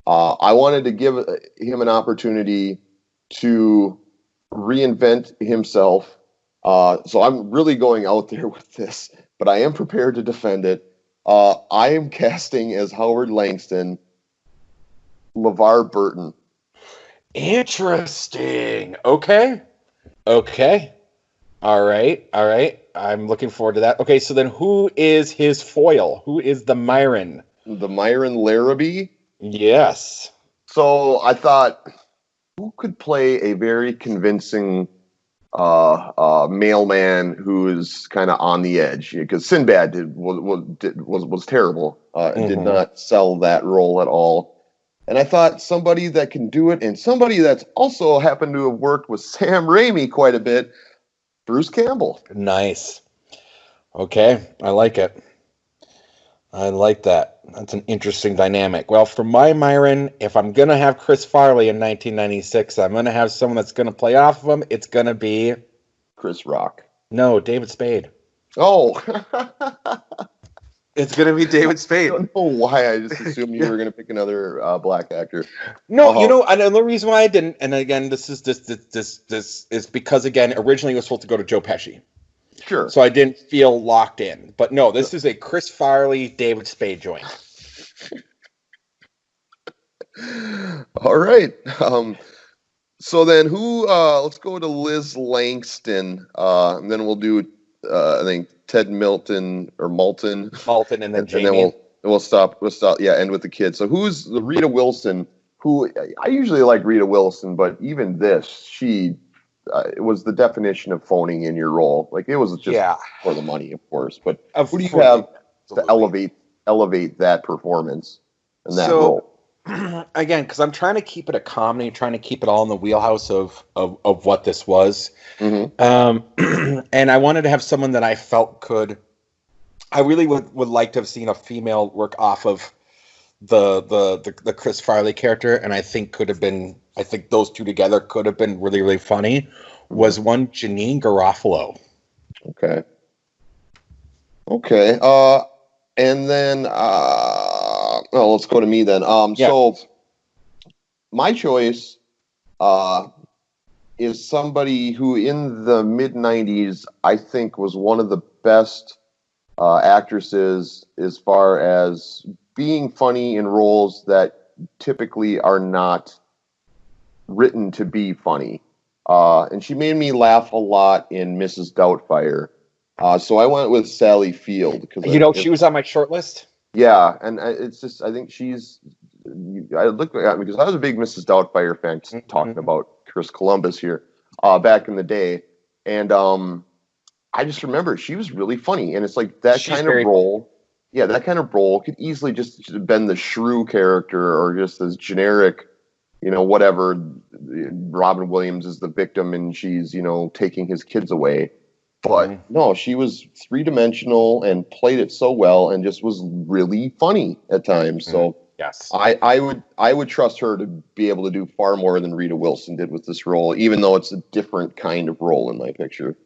I wanted to give him an opportunity to reinvent himself. So I'm really going out there with this, but I am prepared to defend it. I am casting as Howard Langston LeVar Burton. Interesting. Okay. Okay. All right. All right. I'm looking forward to that. Okay, so then who is his foil? Who is the Myron? The Myron Larrabee. Yes. So I thought, who could play a very convincing mailman who is kind of on the edge? Because Sinbad was terrible. Did not sell that role at all. And I thought somebody that can do it, and somebody that's also happened to have worked with Sam Raimi quite a bit, Bruce Campbell. Nice. Okay, I like it. I like that. That's an interesting dynamic. Well, for my Myron, if I'm going to have Chris Farley in 1996, I'm going to have someone that's going to play off of him. It's going to be... Chris Rock. No, David Spade. Oh. It's going to be David Spade. I don't know why. I just assumed you were going to pick another black actor. No, you know, and the reason why I didn't, and again, this is because, again, originally it was supposed to go to Joe Pesci. Sure. So I didn't feel locked in. But no, this is a Chris Farley, David Spade joint. All right. So then let's go to Liz Langston. And then we'll do, I think, Ted Milton or Malton. Malton and then Jamie. And then we'll stop. Yeah, end with the kid. So who's the Rita Wilson, who I usually like Rita Wilson, but even this, she was the definition of phoning in your role. Like, it was just for the money, of course. But who do you have to elevate that performance and that role? Again, because I'm trying to keep it a comedy, trying to keep it all in the wheelhouse of what this was. Mm-hmm. And I wanted to have someone that I felt could. I really would like to have seen a female work off of the Chris Farley character, and I think could have been. I think those two together could have been really, really funny. Was one Janine Garofalo? Okay. And then let's go to me then. So my choice is somebody who in the mid 90s I think was one of the best actresses as far as being funny in roles that typically are not written to be funny. And she made me laugh a lot in Mrs. Doubtfire. So I went with Sally Field. She was on my short list. Yeah, and it's just, I think she's, I look at me because I was a big Mrs. Doubtfire fan, talking about Chris Columbus here, back in the day. And I just remember she was really funny. And it's like that kind of role. Yeah, that kind of role could easily just have been the shrew character or just this generic, whatever. Robin Williams is the victim and she's, taking his kids away. But no, she was three-dimensional and played it so well and just was really funny at times. So yes, I would trust her to be able to do far more than Rita Wilson did with this role, even though it's a different kind of role in my picture.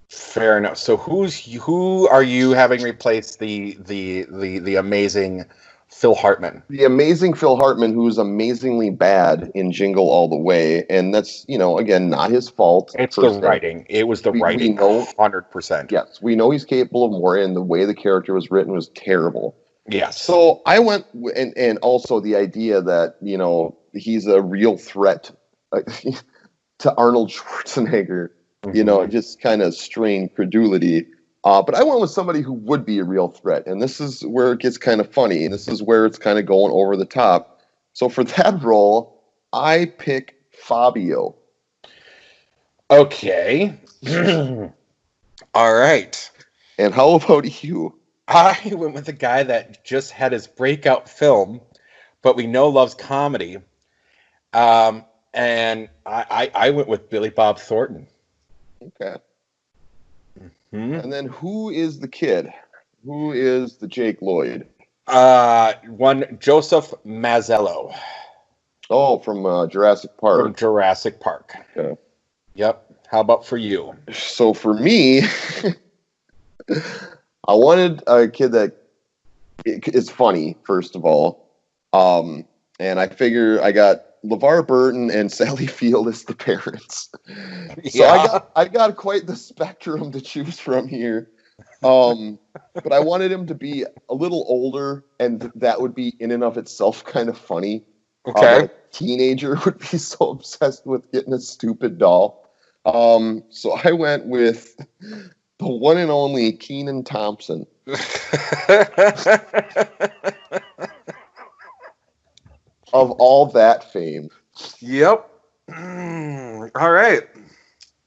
Fair enough. So who are you having replace the amazing Phil Hartman? The amazing Phil Hartman, who's amazingly bad in Jingle All the Way, and that's again not his fault. It's the writing. It was the writing. 100%. Yes, we know he's capable of more, and the way the character was written was terrible. Yes. So I went, and also the idea that he's a real threat to Arnold Schwarzenegger. Just kind of strained credulity. But I went with somebody who would be a real threat, and this is where it gets kind of funny, and this is where it's kind of going over the top. So for that role, I pick Fabio. Okay. All right. And how about you? I went with a guy that just had his breakout film, but we know loves comedy. And I went with Billy Bob Thornton. Okay. Hmm? And then who is the kid? Who is the Jake Lloyd? One Joseph Mazzello Oh, from Jurassic Park. from Jurassic Park. Okay. Yep. How about for you? So for me, I wanted a kid that is funny, first of all. And I figure I got LeVar Burton and Sally Field as the parents. So Yeah. I got quite the spectrum to choose from here. But I wanted him to be a little older, and that would be in and of itself kind of funny. Okay. That a teenager would be so obsessed with getting a stupid doll. So I went with the one and only Kenan Thompson. Of all that fame. Yep. All right.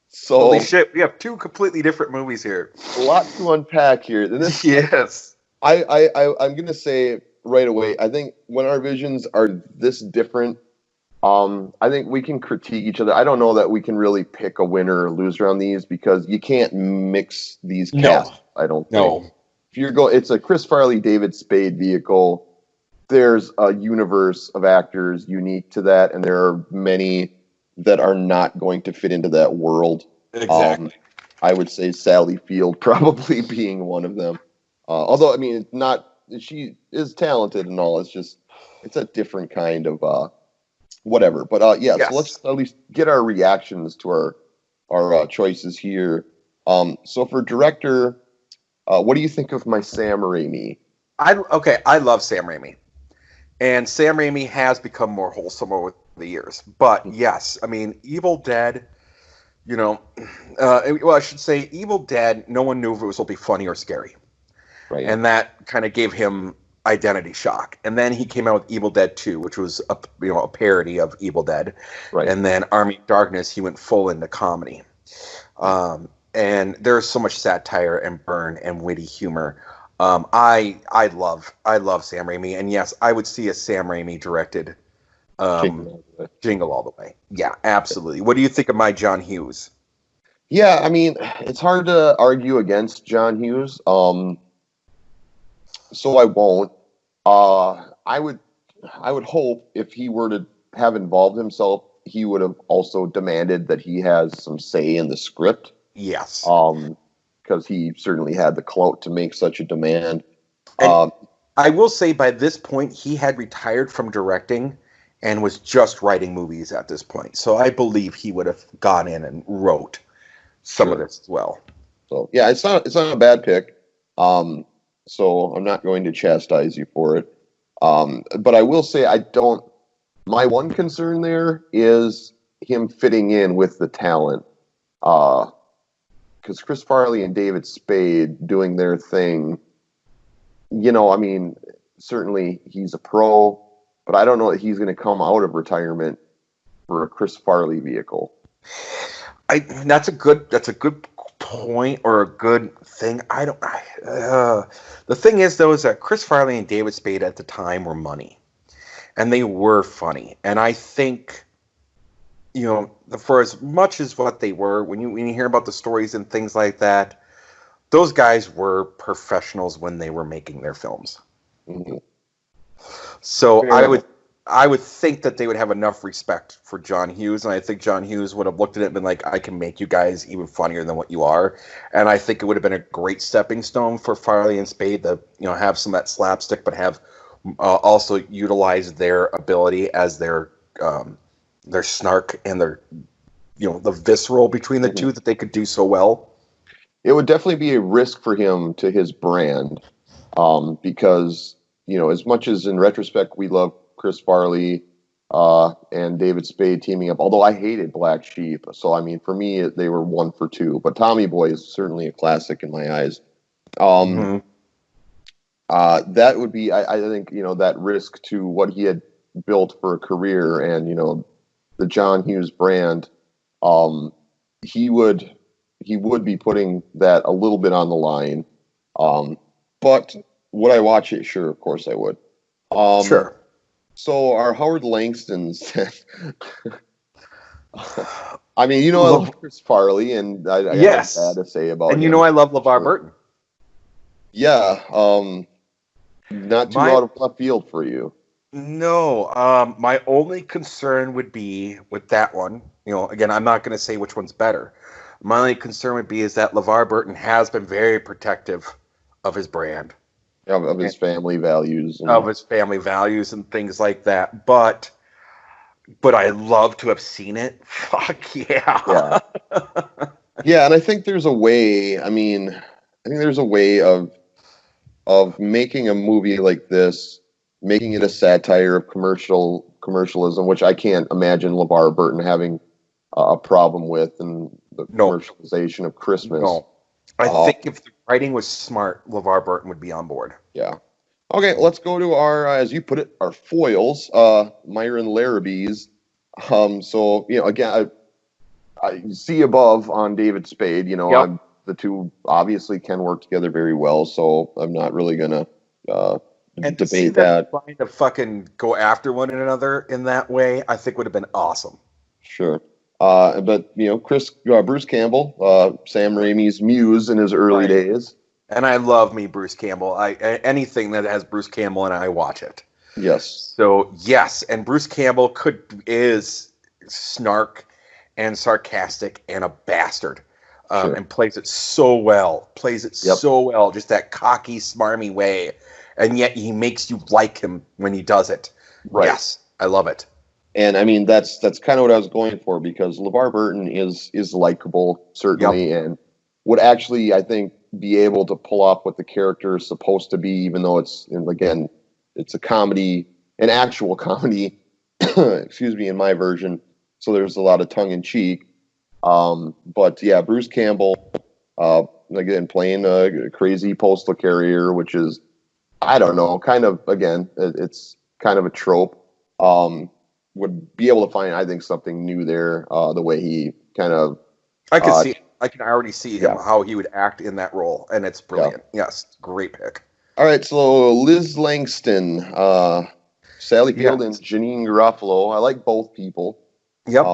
So Holy shit, we have two completely different movies here. a lot to unpack here. And this, Yes. I'm gonna say right away, I think when our visions are this different, I think we can critique each other. I don't know that we can really pick a winner or loser on these because you can't mix these casts. I don't think. No. If it's a Chris Farley, David Spade vehicle. There's a universe of actors unique to that, and there are many that are not going to fit into that world. Exactly. I would say Sally Field probably being one of them. Although, I mean, it's not. She is talented and all. It's a different kind of whatever. But yeah, Yes. so let's at least get our reactions to our choices here. So for director, what do you think of my Sam Raimi? I love Sam Raimi. And Sam Raimi has become more wholesome over the years. But yes, I mean, Evil Dead, well, I should say Evil Dead, no one knew if it was going to be funny or scary. Right. And that kind of gave him identity shock. And then he came out with Evil Dead 2, which was a parody of Evil Dead. Right. And then Army of Darkness, he went full into comedy. And there's so much satire and burn and witty humor. I love Sam Raimi, and yes, I would see a Sam Raimi directed Jingle All the Way. Yeah, absolutely. What do you think of my John Hughes? Yeah, I mean, it's hard to argue against John Hughes. So I won't. I would hope if he were to have involved himself, he would have also demanded that he has some say in the script. Yes. Because he certainly had the clout to make such a demand. I will say by this point, he had retired from directing and was just writing movies at this point. So I believe he would have gone in and wrote some of this as well. So yeah, it's not a bad pick. So I'm not going to chastise you for it. But I will say my one concern there is him fitting in with the talent. Because Chris Farley and David Spade doing their thing, I mean, certainly he's a pro, but I don't know that he's going to come out of retirement for a Chris Farley vehicle. That's a good point or a good thing. The thing is though is that Chris Farley and David Spade at the time were money, and they were funny, and I think. For as much as what they were, when you hear about the stories and things like that, those guys were professionals when they were making their films. Mm-hmm. So I would think that they would have enough respect for John Hughes, and I think John Hughes would have looked at it and been like, I can make you guys even funnier than what you are. And I think it would have been a great stepping stone for Farley and Spade to have some of that slapstick, but have also utilize their ability as their snark and their the visceral between the two that they could do so well. It would definitely be a risk for him to his brand, because as much as in retrospect we love Chris Farley and David Spade teaming up, although I hated Black Sheep, so I mean for me they were 1 for 2, but Tommy Boy is certainly a classic in my eyes. Um, Mm-hmm. that would be, I think, that risk to what he had built for a career and, the John Hughes brand, um, he would be putting that a little bit on the line. But would I watch it? Sure, of course I would. Sure. So our Howard Langstons, I mean, I Le- love Chris Farley, and I got nothing bad yes. to say about And him. I love LeVar Sure. Burton. Yeah, not too My out of left field for you. No, my only concern would be with that one. Again, I'm not going to say which one's better. My only concern would be is that LeVar Burton has been very protective of his brand Of and his family values of and his family values and things like that. But I love to have seen it. Fuck yeah. yeah. Yeah, and I think there's a way, I mean, I think there's a way of making a movie like this, making it a satire of commercialism, which I can't imagine LeVar Burton having a problem with, and the No, commercialization of Christmas. no. I Uh, think if the writing was smart, LeVar Burton would be on board. yeah. Okay, let's go to our, as you put it, our foils, Myron Larrabee's. So, again, I see above on David Spade, Yep. the two obviously can work together very well, so I'm not really gonna And to see debate them that. trying to fucking go after one another in that way, I think would have been awesome. Sure. But Bruce Campbell, Sam Raimi's muse in his early Right. days. And I love me Bruce Campbell. Anything that has Bruce Campbell in it, I watch it. Yes. So yes, and Bruce Campbell is snark and sarcastic and a bastard, Sure. and plays it so well. Yep. So well, just that cocky, smarmy way, and yet he makes you like him when he does it. Right. Yes, I love it. And I mean that's kind of what I was going for, because LeVar Burton is likable, certainly, and would actually, I think, be able to pull off what the character is supposed to be, even though again, it's a comedy, an actual comedy, excuse me, in my version. So there's a lot of tongue in cheek. But yeah, Bruce Campbell, again, playing a crazy postal carrier, which is, I don't know, kind of, again, it's kind of a trope. Would be able to find, I think, something new there. The way he kind of, I can see. I can already see him yeah. how he would act in that role, and it's brilliant. Yeah. Yes, great pick. All right, so Liz Langston, Sally Field, and Janine Garofalo. I like both people. Yep.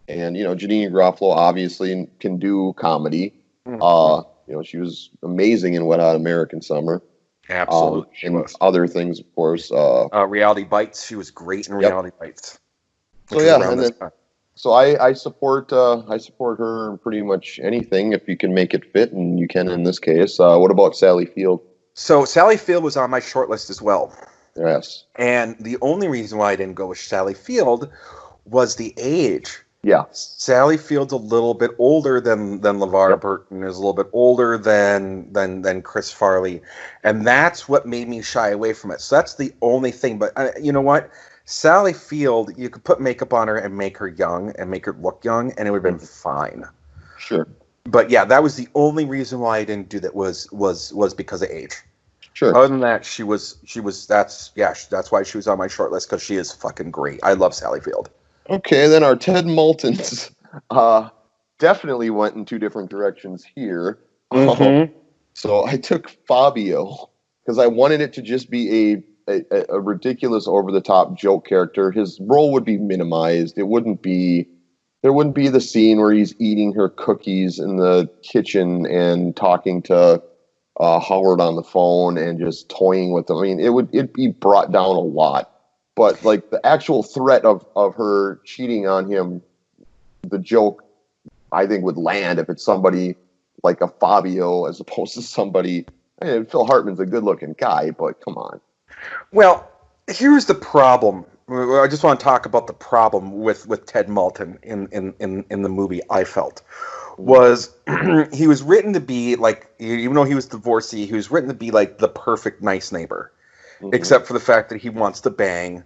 And Janine Garofalo obviously can do comedy. Mm-hmm. She was amazing in Wet Hot American Summer. Absolutely, and other things, of course. Reality Bites. She was great in Reality Bites. So yeah, and then, so I support her in pretty much anything if you can make it fit, and you can in this case. What about Sally Field? So Sally Field was on my short list as well. Yes. And the only reason why I didn't go with Sally Field was the age. Yeah. Sally Field's a little bit older than LeVar Burton, is a little bit older than Chris Farley, and that's what made me shy away from it. So that's the only thing. But you know what? Sally Field, you could put makeup on her and make her young and make her look young, and it would have been fine. Sure. But yeah, that was the only reason why I didn't do that was because of age. Sure. Other than that, that's why she was on my short list, because she is fucking great. I love Sally Field. Okay, then our Ted Moultons definitely went in two different directions here. Mm-hmm. So I took Fabio because I wanted it to just be a ridiculous, over-the-top joke character. His role would be minimized. There wouldn't be the scene where he's eating her cookies in the kitchen and talking to Howard on the phone and just toying with them. I mean, it'd be brought down a lot. But like the actual threat of her cheating on him, the joke, I think, would land if it's somebody like a Fabio as opposed to somebody. I mean, Phil Hartman's a good-looking guy, but come on. Well, here's the problem. I just want to talk about the problem with Ted Moulton in the movie. I felt was he was written to be like, even though he was divorcee, he was written to be like the perfect nice neighbor. Mm-hmm. Except for the fact that he wants to bang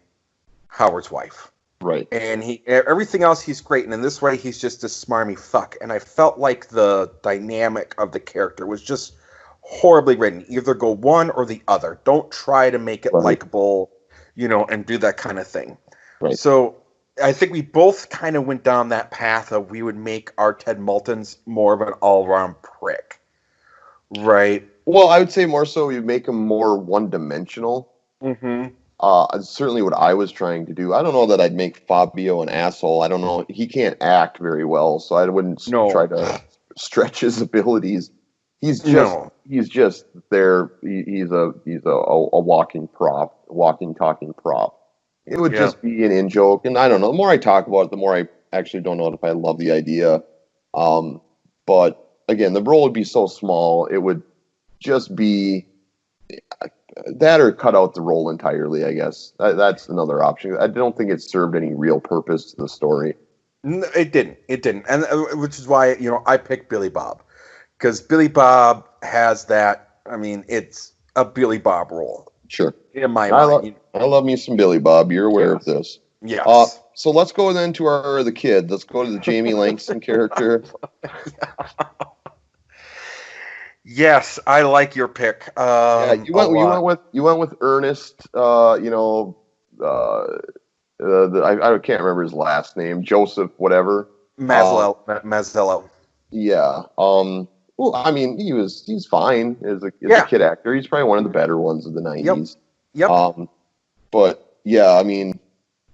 Howard's wife. Right. And everything else he's great, and in this way he's just a smarmy fuck. And I felt like the dynamic of the character was just horribly written. Either go one or the other. Don't try to make it Right. likable, and do that kind of thing. Right. So I think we both kind of went down that path of we would make our Ted Moultons more of an all-around prick. Right. Well, I would say more so you make him more one-dimensional. Mm-hmm. Certainly what I was trying to do. I don't know that I'd make Fabio an asshole. I don't know. He can't act very well, so I wouldn't try to stretch his abilities. He's just there. He's a walking prop, walking talking prop. It would just be an in joke, and I don't know. The more I talk about it, the more I actually don't know if I love the idea. But again, the role would be so small, it would just be that or cut out the role entirely, I guess. That's another option. I don't think it served any real purpose to the story. No, it didn't. And which is why, I picked Billy Bob. Because Billy Bob has that, it's a Billy Bob role. Sure. In my mind. I love me some Billy Bob. You're aware of this. Yes. So let's go then to the kid. Let's go to the Jamie Langston character. Yes, I like your pick. You went with Ernest. I can't remember his last name. Joseph, whatever. Mazzello. Yeah. Well, he's fine as a kid actor. He's probably one of the better ones of the 90s. Yep. But yeah,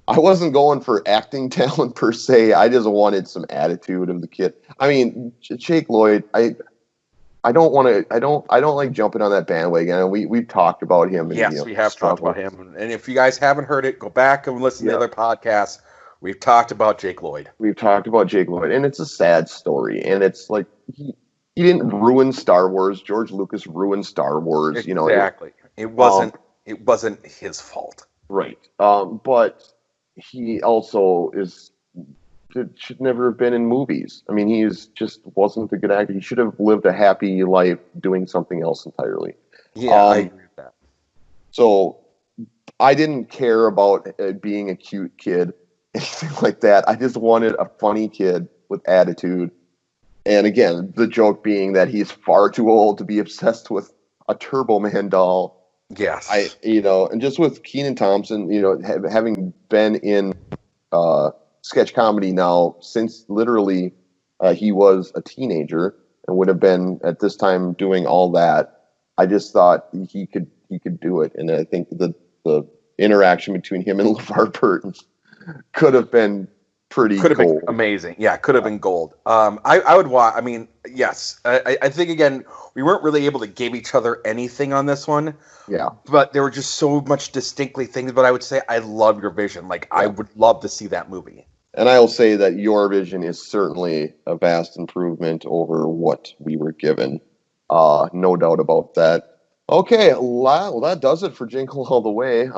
I wasn't going for acting talent per se. I just wanted some attitude of the kid. Jake Lloyd, I don't like jumping on that bandwagon. We've talked about him. Yes, we have talked about him. And if you guys haven't heard it, go back and listen to other podcasts. We've talked about Jake Lloyd. And it's a sad story. And it's like he didn't ruin Star Wars. George Lucas ruined Star Wars. Exactly. It wasn't his fault. Right. But he also should never have been in movies. He just wasn't a good actor. He should have lived a happy life doing something else entirely. Yeah, I agree with that. So I didn't care about being a cute kid, anything like that. I just wanted a funny kid with attitude. And again, the joke being that he's far too old to be obsessed with a Turbo Man doll. Yes. And just with Kenan Thompson, having been in sketch comedy now since literally he was a teenager and would have been at this time doing all that, I just thought he could do it. And I think the interaction between him and LeVar Burton could have been been amazing. Yeah, could have been gold. I would watch. Yes. I think again we weren't really able to give each other anything on this one. Yeah. But there were just so much distinctly things. But I would say I love your vision. I would love to see that movie. And I will say that your vision is certainly a vast improvement over what we were given. No doubt about that. Okay, well, that does it for Jingle All The Way.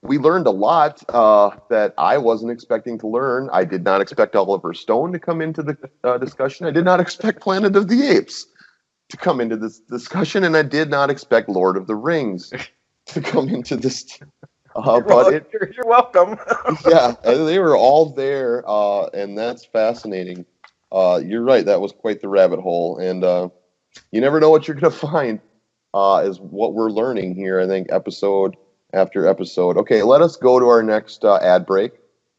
We learned a lot that I wasn't expecting to learn. I did not expect Oliver Stone to come into the discussion. I did not expect Planet of the Apes to come into this discussion, and I did not expect Lord of the Rings to come into this. You're welcome. Yeah, they were all there, and that's fascinating. You're right. That was quite the rabbit hole, and you never know what you're going to find. Is what we're learning here. I think episode after episode. Okay, let us go to our next ad break,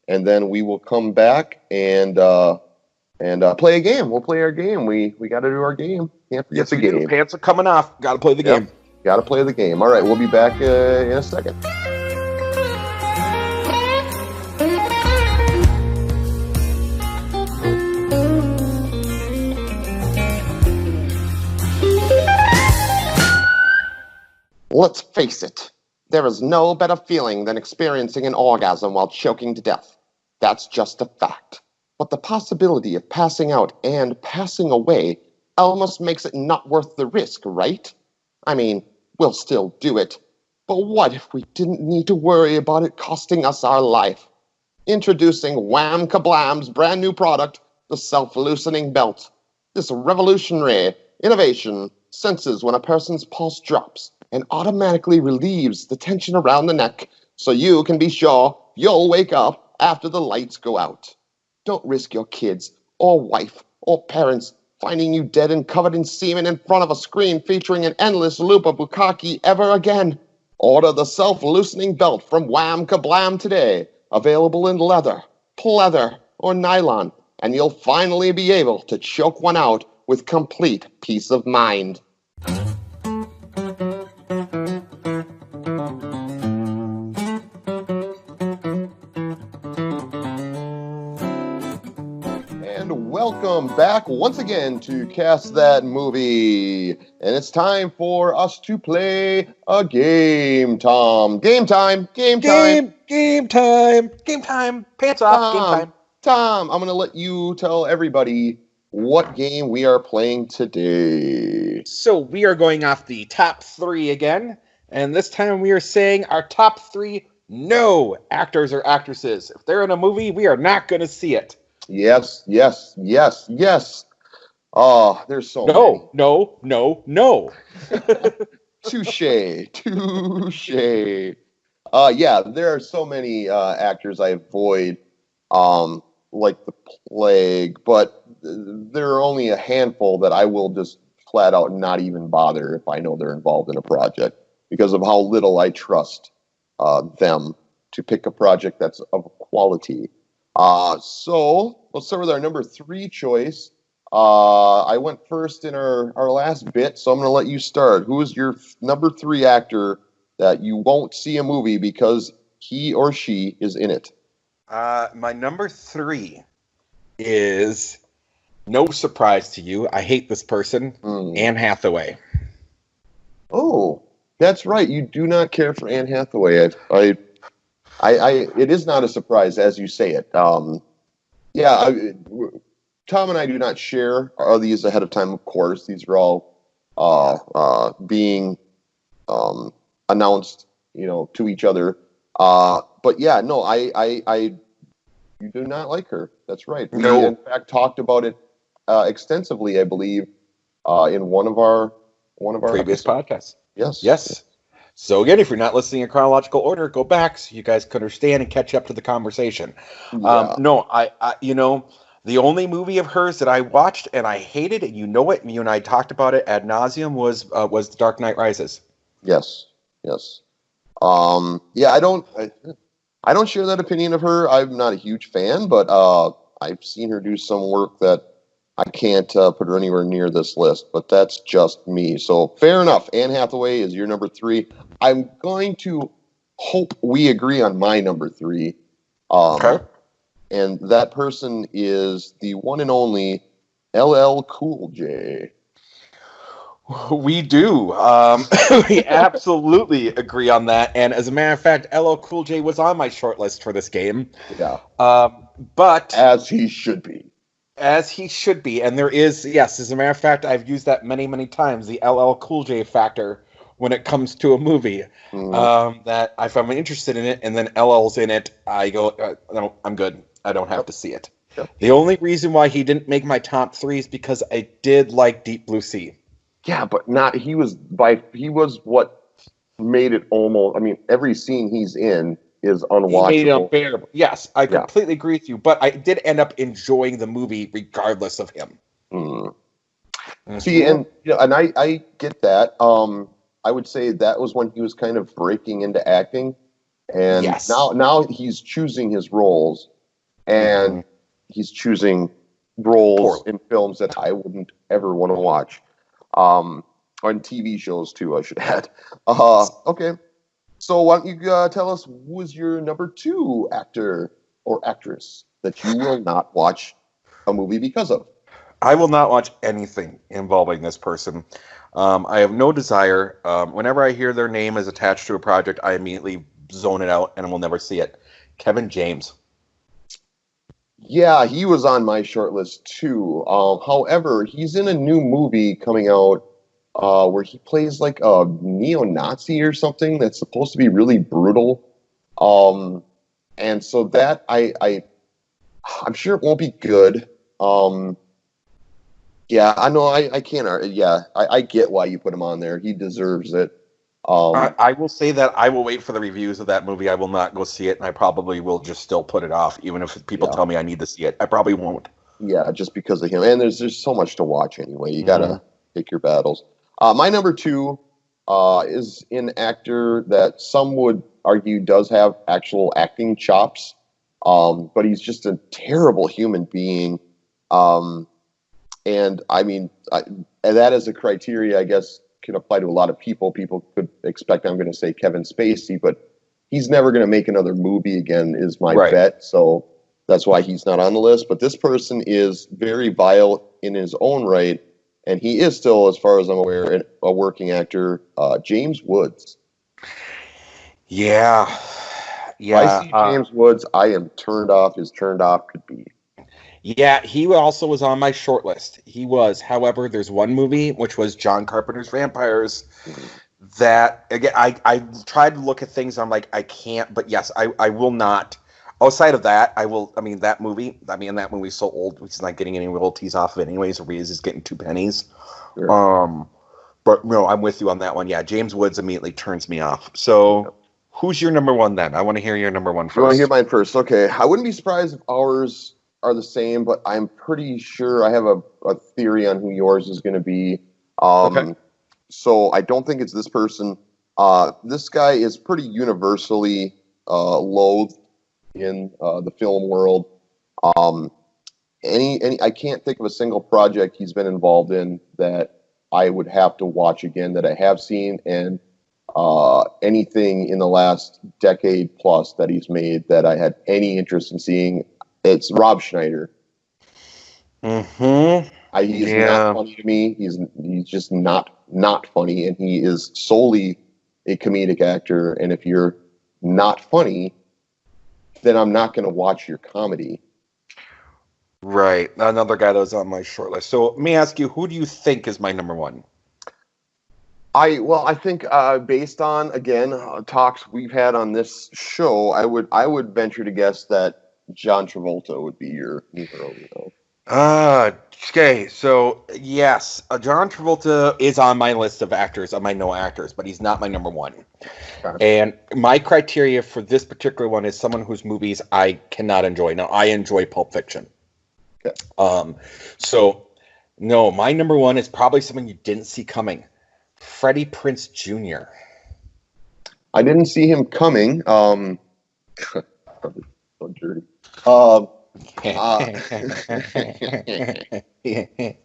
and then we will come back and play a game. We'll play our game. We got to do our game. Can't forget the game. Pants are coming off. Got to play the game. Got to play the game. All right, we'll be back in a second. Let's face it, there is no better feeling than experiencing an orgasm while choking to death. That's just a fact. But the possibility of passing out and passing away almost makes it not worth the risk, right? We'll still do it. But what if we didn't need to worry about it costing us our life? Introducing Wham Kablam's brand new product, the self-loosening belt. This revolutionary innovation senses when a person's pulse drops and automatically relieves the tension around the neck so you can be sure you'll wake up after the lights go out. Don't risk your kids or wife or parents finding you dead and covered in semen in front of a screen featuring an endless loop of bukkake ever again. Order the self-loosening belt from Wham Kablam today. Available in leather, pleather, or nylon, and you'll finally be able to choke one out with complete peace of mind. And welcome back once again to Cast That Movie. And it's time for us to play a game, Tom. Game time. Game time. Pants off. Game time. Tom, I'm going to let you tell everybody what game we are playing today. So we are going off the top 3 again. And this time we are saying our top 3 no actors or actresses. If they're in a movie, we are not going to see it. Yes. Oh, there's so many. No. Touche. Yeah, there are so many actors I avoid, like the plague, but there are only a handful that I will just flat out not even bother if I know they're involved in a project because of how little I trust them to pick a project that's of quality. So let's start with our number 3 choice. I went first in our last bit, so I'm going to let you start. Who is your number 3 actor that you won't see a movie because he or she is in it? My number 3 is, no surprise to you, I hate this person, Anne Hathaway. Oh, that's right. You do not care for Anne Hathaway. It is not a surprise as you say it. Tom and I do not share these ahead of time, of course. These are all being announced, to each other. But yeah, no, you do not like her. That's right. We, in fact, talked about it extensively, I believe, in one of our previous podcasts. Yes. So again, if you're not listening in chronological order, go back so you guys can understand and catch up to the conversation. Yeah. The only movie of hers that I watched and I hated, and you know it, and you and I talked about it ad nauseum, was The Dark Knight Rises. Yes. I don't share that opinion of her. I'm not a huge fan, but I've seen her do some work that I can't put her anywhere near this list, but that's just me. So fair enough. Anne Hathaway is your number 3. I'm going to hope we agree on my number 3. Okay. And that person is the one and only LL Cool J. We do. We absolutely agree on that. And as a matter of fact, LL Cool J was on my short list for this game. Yeah. But as he should be. And there is, yes, as a matter of fact, I've used that many, many times, the LL Cool J factor when it comes to a movie. That if I'm interested in it and then LL's in it, I go, no, I'm good. I don't have to see it. Yep. The only reason why he didn't make my top 3 is because I did like Deep Blue Sea. Yeah, but he was what made it almost, every scene he's in is unwatchable. He made it unbearable. Yes, I completely agree with you, but I did end up enjoying the movie regardless of him. See, and I get that. I would say that was when he was kind of breaking into acting, and now he's choosing his roles, and he's choosing roles in films that I wouldn't ever want to watch. On TV shows too, I should add. Okay, so why don't you tell us who is your number 2 actor or actress that you will not watch a movie because of? I will not watch anything involving this person. I have no desire. Whenever I hear their name is attached to a project, I immediately zone it out and will never see it. Kevin James. Yeah, he was on my short list too. However, he's in a new movie coming out where he plays like a neo-Nazi or something that's supposed to be really brutal. And so that I'm sure it won't be good. Yeah, I know. I can't. Yeah, I get why you put him on there. He deserves it. I will say that I will wait for the reviews of that movie. I will not go see it, and I probably will just still put it off, even if people tell me I need to see it. I probably won't. Yeah, just because of him. And there's so much to watch anyway. You Mm-hmm. gotta pick your battles. My number two is an actor that some would argue does have actual acting chops, but he's just a terrible human being. Um, and I mean, and that as a criteria, I guess, can apply to a lot of people. People could expect I'm going to say Kevin Spacey, but he's never going to make another movie again, is my Right. bet. So that's why he's not on the list. But this person is very vile in his own right, and he is still, as far as I'm aware, a working actor. James Woods. Yeah. If I Yeah. see James Woods, I am turned off as turned off could be. Yeah, he also was on my short list. He was. However, there's one movie, which was John Carpenter's Vampires, Mhm. that, again, I tried to look at things, I'm like, I can't, but yes, I will not. Outside of that, I will, that movie's so old, he's not getting any royalties off of it anyways, or he's just getting 2 pennies. Sure. But no, I'm with you on that one. Yeah, James Woods immediately turns me off. So, who's your number one then? I want to hear your number one You want to hear first. mine first? Okay. I wouldn't be surprised if ours are the same, but I'm pretty sure I have a theory on who yours is going to be. Okay. So I don't think it's this person. This guy is pretty universally loathed in the film world. Um, any I can't think of a single project he's been involved in that I would have to watch again that I have seen, and anything in the last decade plus that he's made that I had any interest in seeing. It's Rob Schneider. Mm-hmm. He is not Yeah. funny to me. He's just not funny, and he is solely a comedic actor. And if you're not funny, then I'm not going to watch your comedy. Right. Another guy that was on my short list. So let me ask you, who do you think is my number one? I think based on again talks we've had on this show, I would venture to guess that John Travolta would be your numero uno. Okay. So yes, John Travolta is on my list of actors, on my no actors, but he's not my number one. Okay. And my criteria for this particular one is someone whose movies I cannot enjoy. Now, I enjoy Pulp Fiction. Okay. So no, my number one is probably someone you didn't see coming. Freddie Prinze Jr. I didn't see him coming. Probably so dirty. Uh,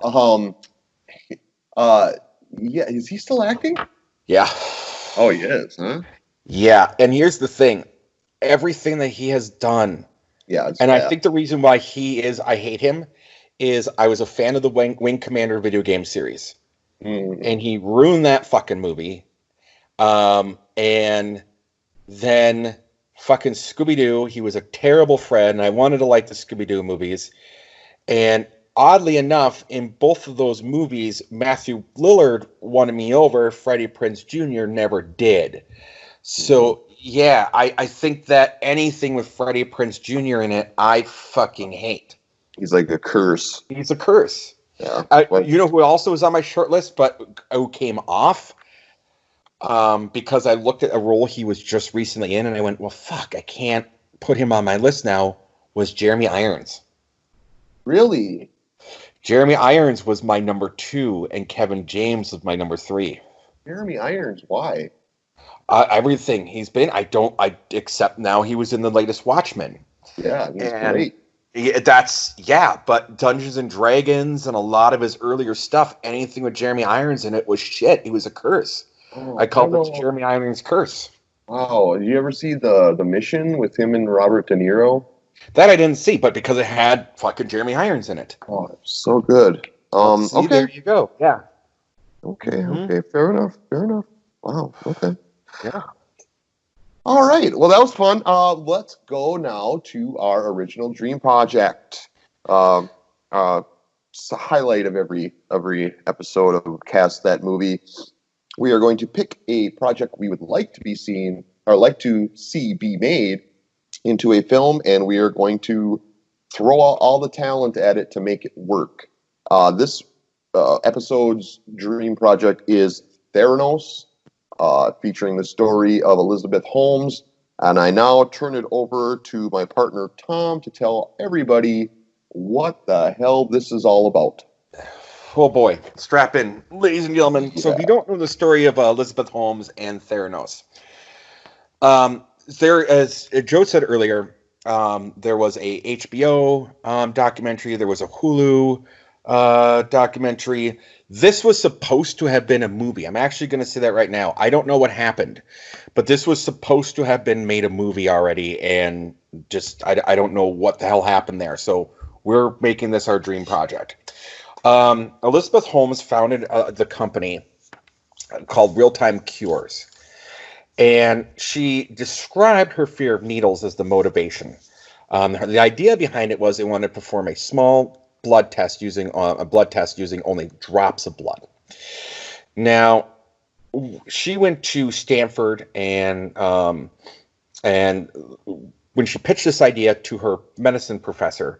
um, uh, yeah, is he still acting? Yeah. Oh, he is, huh? Yeah, and here's the thing. Everything that he has done, Yeah, it's and bad. I think the reason why I hate him, is I was a fan of the Wing Commander video game series. And he ruined that fucking movie. And then fucking Scooby-Doo, he was a terrible friend. And I wanted to like the Scooby-Doo movies. And oddly enough, in both of those movies, Matthew Lillard wanted me over. Freddie Prinze Jr. never did. So, yeah, I think that anything with Freddie Prinze Jr. in it, I fucking hate. He's like a curse. He's a curse. Yeah. You know who also was on my short list, but who came off? Because I looked at a role he was just recently in, and I went, well, fuck, I can't put him on my list now, was Jeremy Irons. Really? Jeremy Irons was my number 2, and Kevin James was my number 3. Jeremy Irons, why? Everything he's been, except now he was in the latest Watchmen. Yeah, he's And great. But Dungeons and Dragons and a lot of his earlier stuff, anything with Jeremy Irons in it was shit. He was a curse. I called it the Jeremy Irons curse. Wow, did you ever see the Mission with him and Robert De Niro? That I didn't see, but because it had fucking Jeremy Irons in it. Oh, so good. See, Okay. there you go. Yeah. Okay, Mhm. okay, fair enough. Wow, okay. Yeah. All right. Well, that was fun. Let's go now to our original dream project. It's a highlight of every episode of Cast That Movie. We are going to pick a project we would like to be seen or like to see be made into a film, and we are going to throw all the talent at it to make it work. This episode's dream project is Theranos, featuring the story of Elizabeth Holmes. And I now turn it over to my partner, Tom, to tell everybody what the hell this is all about. Oh boy, strap in, ladies and gentlemen. So if Yeah. you don't know the story of Elizabeth Holmes and Theranos, there, as Joe said earlier, there was a HBO documentary. There was a Hulu documentary. This was supposed to have been a movie. I'm actually going to say that right now. I don't know what happened, but this was supposed to have been made a movie already, and just I don't know what the hell happened there. So we're making this our dream project. Elizabeth Holmes founded the company called Real Time Cures. And she described her fear of needles as the motivation. The idea behind it was they wanted to perform a small blood test using only drops of blood. Now, she went to Stanford, and when she pitched this idea to her medicine professor,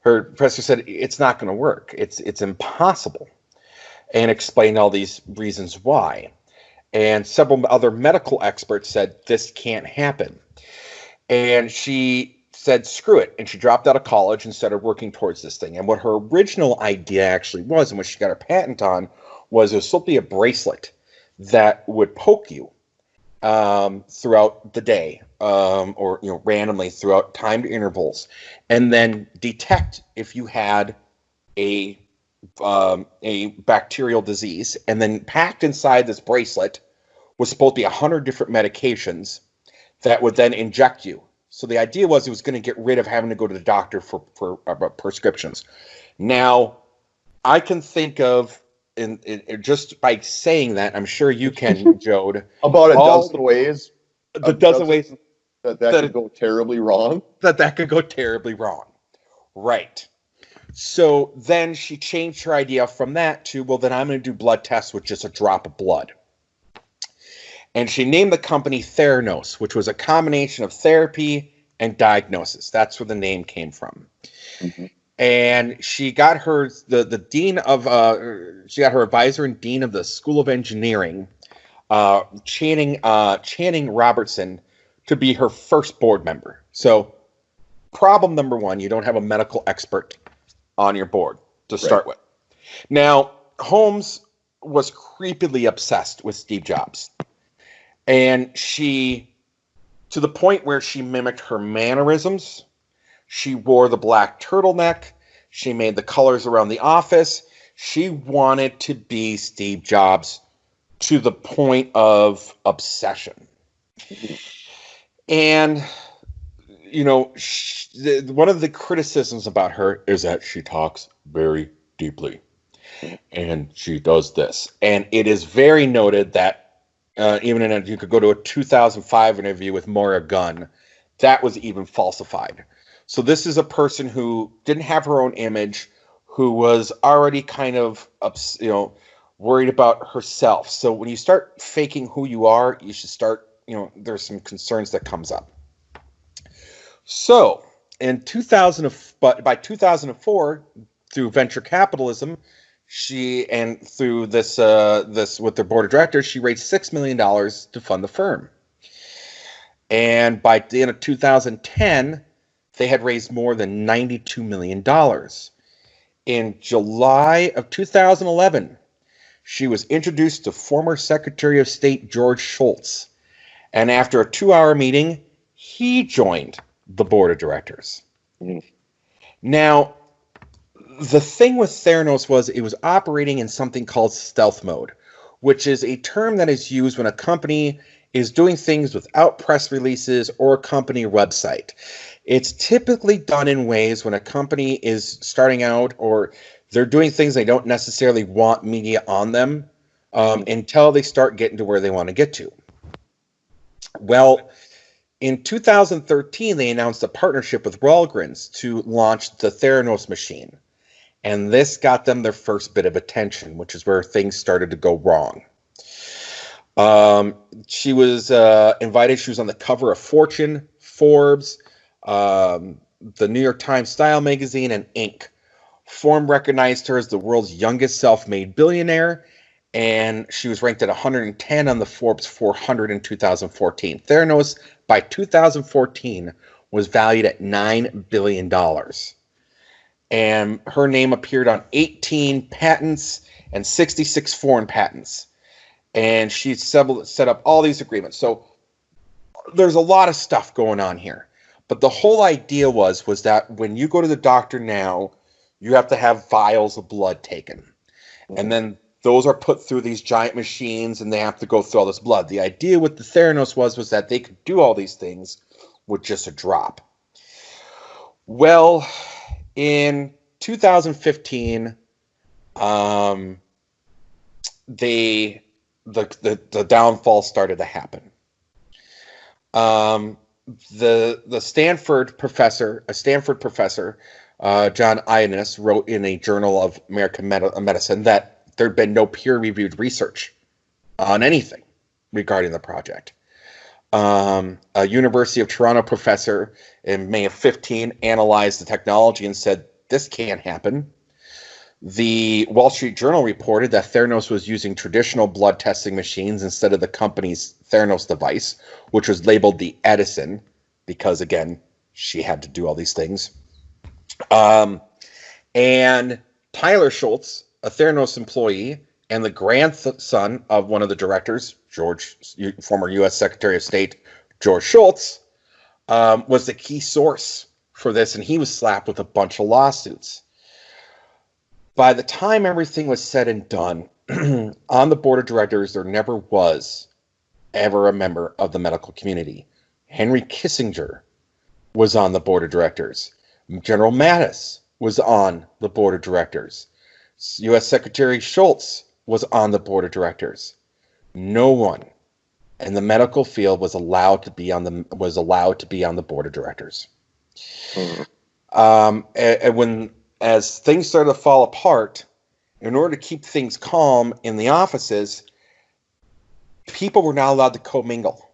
her professor said it's not going to work. It's impossible, and explained all these reasons why. And several other medical experts said this can't happen. And she said, screw it. And she dropped out of college and started working towards this thing. And what her original idea actually was, and what she got her patent on, was it was supposed to be a bracelet that would poke you throughout the day, or randomly throughout timed intervals, and then detect if you had a bacterial disease. And then packed inside this bracelet was supposed to be 100 different medications that would then inject you. So the idea was it was going to get rid of having to go to the doctor for prescriptions. Now, I can think of, in just by saying that, I'm sure you can, Jode. About a dozen ways. The dozen ways that could go terribly wrong. That could go terribly wrong. Right. So then she changed her idea from that to, well, then I'm going to do blood tests with just a drop of blood. And she named the company Theranos, which was a combination of therapy and diagnosis. That's where the name came from. Mm-hmm. And she got her the dean of she got her advisor and dean of the School of Engineering, Channing Robertson, to be her first board member. So, problem number one: you don't have a medical expert on your board to start with. Now, Holmes was creepily obsessed with Steve Jobs. And she, to the point where she mimicked her mannerisms, she wore the black turtleneck, she made the colors around the office. She wanted to be Steve Jobs to the point of obsession. And, one of the criticisms about her is that she talks very deeply. And she does this. And it is very noted that you could go to a 2005 interview with Moira Gunn, that was even falsified. So this is a person who didn't have her own image, who was already kind of, worried about herself. So when you start faking who you are, you should start, there's some concerns that comes up. So by 2004, through venture capitalism, through this with their board of directors, she raised $6 million to fund the firm. And by the end of 2010, they had raised more than $92 million. In July of 2011, she was introduced to former Secretary of State George Shultz. And after a 2-hour meeting, he joined the board of directors. Mm. Now, the thing with Theranos was it was operating in something called stealth mode, which is a term that is used when a company is doing things without press releases or a company website. It's typically done in ways when a company is starting out or they're doing things they don't necessarily want media on them until they start getting to where they want to get to. Well, in 2013, they announced a partnership with Walgreens to launch the Theranos machine. And this got them their first bit of attention, which is where things started to go wrong. She was invited. She was on the cover of Fortune, Forbes, the New York Times Style magazine, and Inc. Forbes recognized her as the world's youngest self-made billionaire, and she was ranked at 110 on the Forbes 400 in 2014. Theranos, by 2014, was valued at $9 billion. and her name appeared on 18 patents and 66 foreign patents. And she set up all these agreements. So there's a lot of stuff going on here. But the whole idea was that when you go to the doctor now, you have to have vials of blood taken. And then those are put through these giant machines, and they have to go through all this blood. The idea with the Theranos was that they could do all these things with just a drop. Well, in 2015, the downfall started to happen. The Stanford professor, John Ioannis, wrote in a Journal of American Medicine that there'd been no peer-reviewed research on anything regarding the project. A University of Toronto professor in May of 15 analyzed the technology and said, this can't happen. The Wall Street Journal reported that Theranos was using traditional blood testing machines instead of the company's Theranos device, which was labeled the Edison, because, again, she had to do all these things. And Tyler Schultz, a Theranos employee and the grandson of one of the directors, former U.S. Secretary of State George Shultz, was the key source for this, and he was slapped with a bunch of lawsuits. By the time everything was said and done, on the board of directors, there never was ever a member of the medical community. Henry Kissinger was on the board of directors. General Mattis was on the board of directors. U.S. Secretary Shultz was on the board of directors. No one in the medical field was allowed to be on the board of directors. And as things started to fall apart, in order to keep things calm in the offices, people were not allowed to commingle.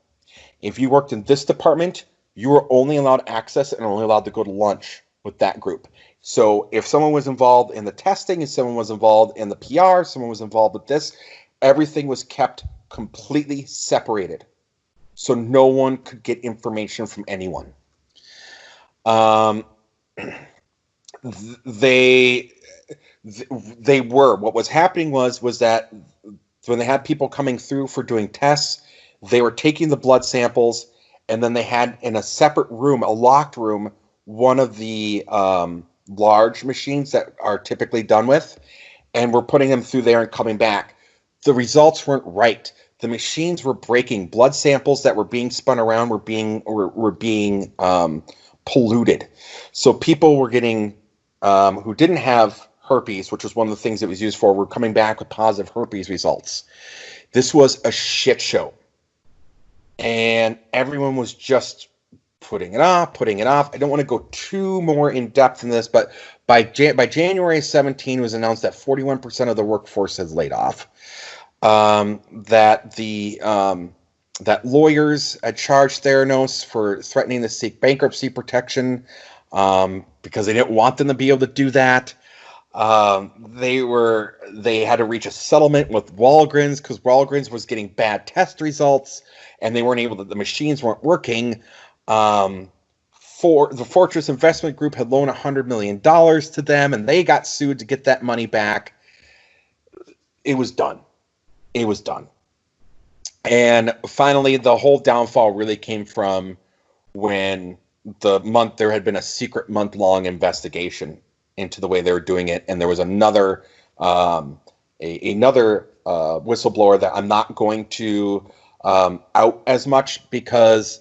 If you worked in this department, you were only allowed access and only allowed to go to lunch with that group. So if someone was involved in the testing, if someone was involved in the PR, someone was involved with this, everything was kept completely separated. So no one could get information from anyone. What was happening was that when they had people coming through for doing tests, they were taking the blood samples, and then they had in a separate room, a locked room, one of the large machines that are typically done with, and we're putting them through there and coming back. The results weren't right. The machines were breaking. Blood samples that were being spun around were being polluted. So people were getting who didn't have herpes, which was one of the things it was used for, were coming back with positive herpes results. This was a shit show. And everyone was just putting it off. I don't want to go too more in depth in this, but by January 17, it was announced that 41% of the workforce has laid off. That lawyers had charged Theranos for threatening to seek bankruptcy protection because they didn't want them to be able to do that. They had to reach a settlement with Walgreens because Walgreens was getting bad test results, and they weren't able to. The machines weren't working. For the Fortress Investment Group had loaned $100 million to them, and they got sued to get that money back. It was done. And finally, the whole downfall really came from when there had been a secret month-long investigation into the way they were doing it, and there was another whistleblower that I'm not going to out as much because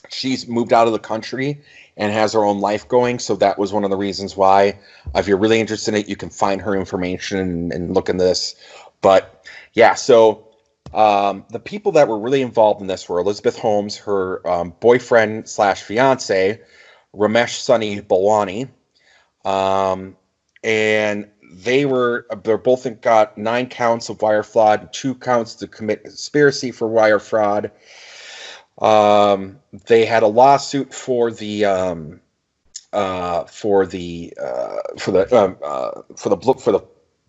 she's moved out of the country and has her own life going. So that was one of the reasons why. If you're really interested in it, you can find her information and look in this. But yeah, so the people that were really involved in this were Elizabeth Holmes, her boyfriend / fiance, Ramesh Sunny Balwani, and they're both got 9 counts of wire fraud and 2 counts to commit conspiracy for wire fraud. They had a lawsuit for the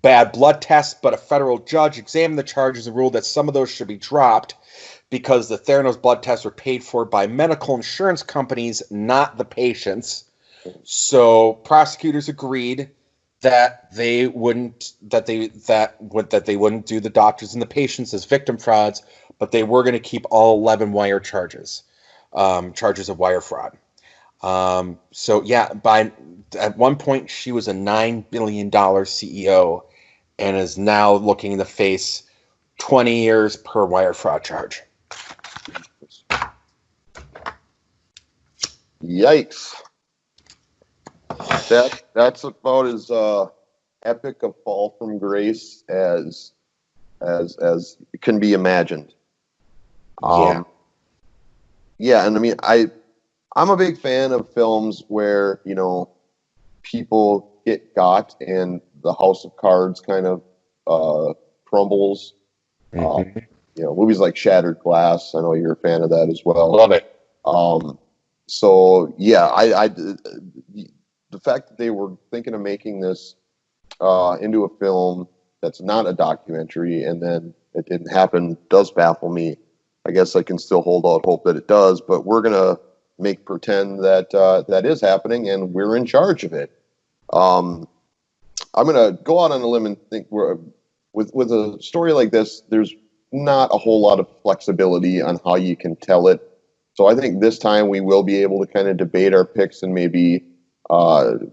bad blood test, but a federal judge examined the charges and ruled that some of those should be dropped because the Theranos blood tests were paid for by medical insurance companies, not the patients. So prosecutors agreed that they wouldn't do the doctors and the patients as victim frauds, but they were going to keep all 11 wire charges of wire fraud. So yeah, at one point she was a $9 billion CEO and is now looking to face 20 years per wire fraud charge. Yikes. That's about as epic a fall from grace as it can be imagined. Yeah, and I mean I'm a big fan of films where, you know, people get got and the house of cards kind of crumbles. Mm-hmm. You know, movies like Shattered Glass. I know you're a fan of that as well. Love it. So yeah, the fact that they were thinking of making this into a film that's not a documentary and then it didn't happen does baffle me. I guess I can still hold out hope that it does, but we're gonna make pretend that that is happening and we're in charge of it. I'm gonna go out on a limb and think with a story like this, there's not a whole lot of flexibility on how you can tell it. So I think this time we will be able to kind of debate our picks and maybe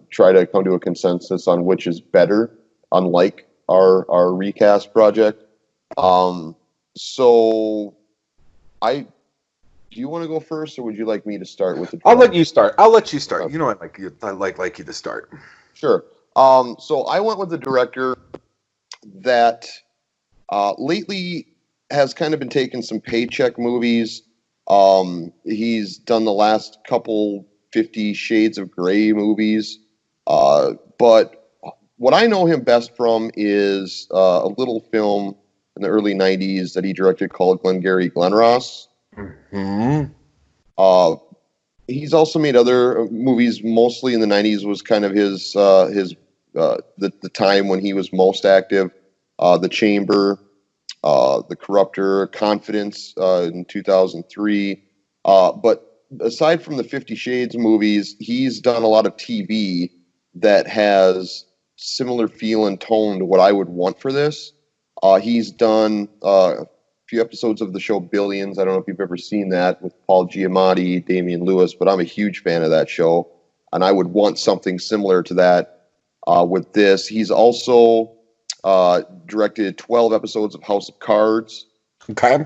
try to come to a consensus on which is better, unlike our recast project. So do you want to go first, or would you like me to start with the I'll draft? let you start. I'll let you start. You know, I like you to start. Sure. So I went with the director that lately has kind of been taking some paycheck movies. He's done the last couple 50 Shades of Grey movies. But what I know him best from is a little film in the early 90s that he directed called Glengarry Glen Ross. Mm-hmm. He's also made other movies. Mostly in the 90s was kind of his the time when he was most active. The Chamber, The Corruptor, Confidence in 2003. But aside from the 50 Shades movies, he's done a lot of TV that has similar feel and tone to what I would want for this. He's done a few episodes of the show Billions. I don't know if you've ever seen that with Paul Giamatti, Damian Lewis, but I'm a huge fan of that show. And I would want something similar to that with this. He's also directed 12 episodes of House of Cards. Okay.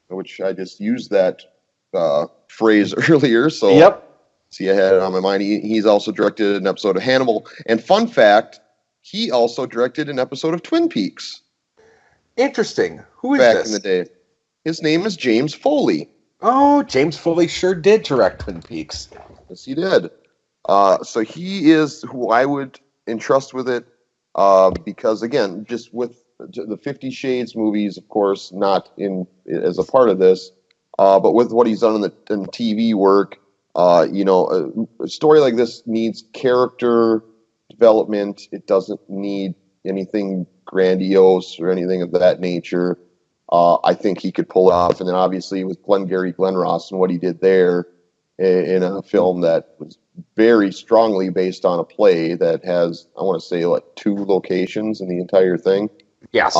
Which I just used that phrase earlier. So, yep. See, I had it on my mind. He's also directed an episode of Hannibal. And fun fact, he also directed an episode of Twin Peaks. Interesting. Who is back this? in the day? His name is James Foley. Oh, James Foley sure did direct Twin Peaks. Yes, he did. So he is who I would entrust with it because, again, just with the 50 Shades movies, of course, not in as a part of this, but with what he's done in the TV work, a story like this needs character development. It doesn't need anything grandiose or anything of that nature. I think he could pull it off. And then obviously with Glengarry Glen Ross and what he did there in a film that was very strongly based on a play that has, I want to say, like 2 locations in the entire thing. Yes.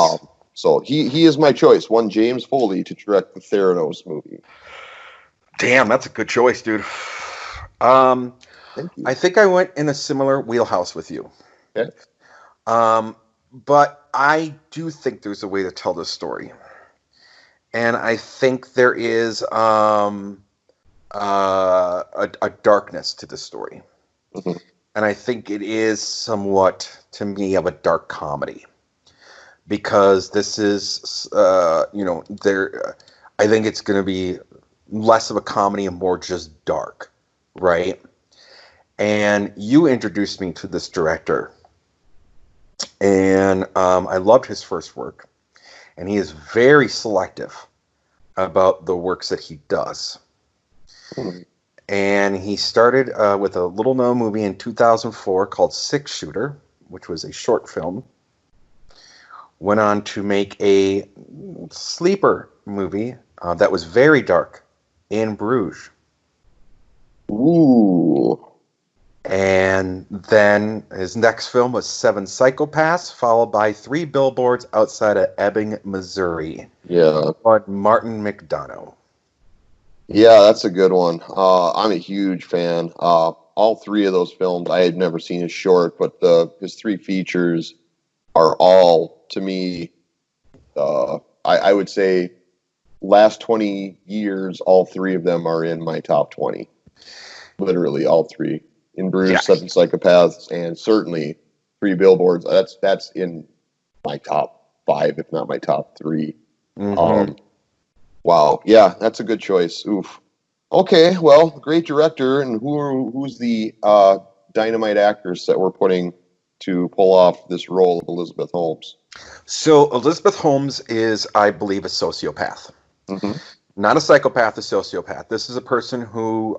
So he is my choice. One James Foley to direct the Theranos movie. Damn, that's a good choice, dude. Thank you. I think I went in a similar wheelhouse with you. Okay. But I do think there's a way to tell this story. And I think there is a darkness to the story. Mm-hmm. And I think it is somewhat, to me, of a dark comedy. Because this is, I think it's going to be less of a comedy and more just dark, right? And you introduced me to this director. And I loved his first work. And he is very selective about the works that he does. Mm-hmm. And he started with a little-known movie in 2004 called Six Shooter, which was a short film. Went on to make a sleeper movie that was very dark, In Bruges. Ooh. And then his next film was Seven Psychopaths, followed by Three Billboards Outside of Ebbing, Missouri. Yeah. On Martin McDonough. Yeah, that's a good one. I'm a huge fan. All three of those films, I had never seen his short, but his three features are all, to me, I would say last 20 years, all three of them are in my top 20. Literally, all three. In Bruges, Yeah. Seven Psychopaths, and certainly Three Billboards. That's in my top 5, if not my top 3. Mm-hmm. Wow. Yeah, that's a good choice. Oof. Okay, well, great director. And who's the dynamite actress that we're putting to pull off this role of Elizabeth Holmes? So Elizabeth Holmes is, I believe, a sociopath. Mm-hmm. Not a psychopath, a sociopath. This is a person who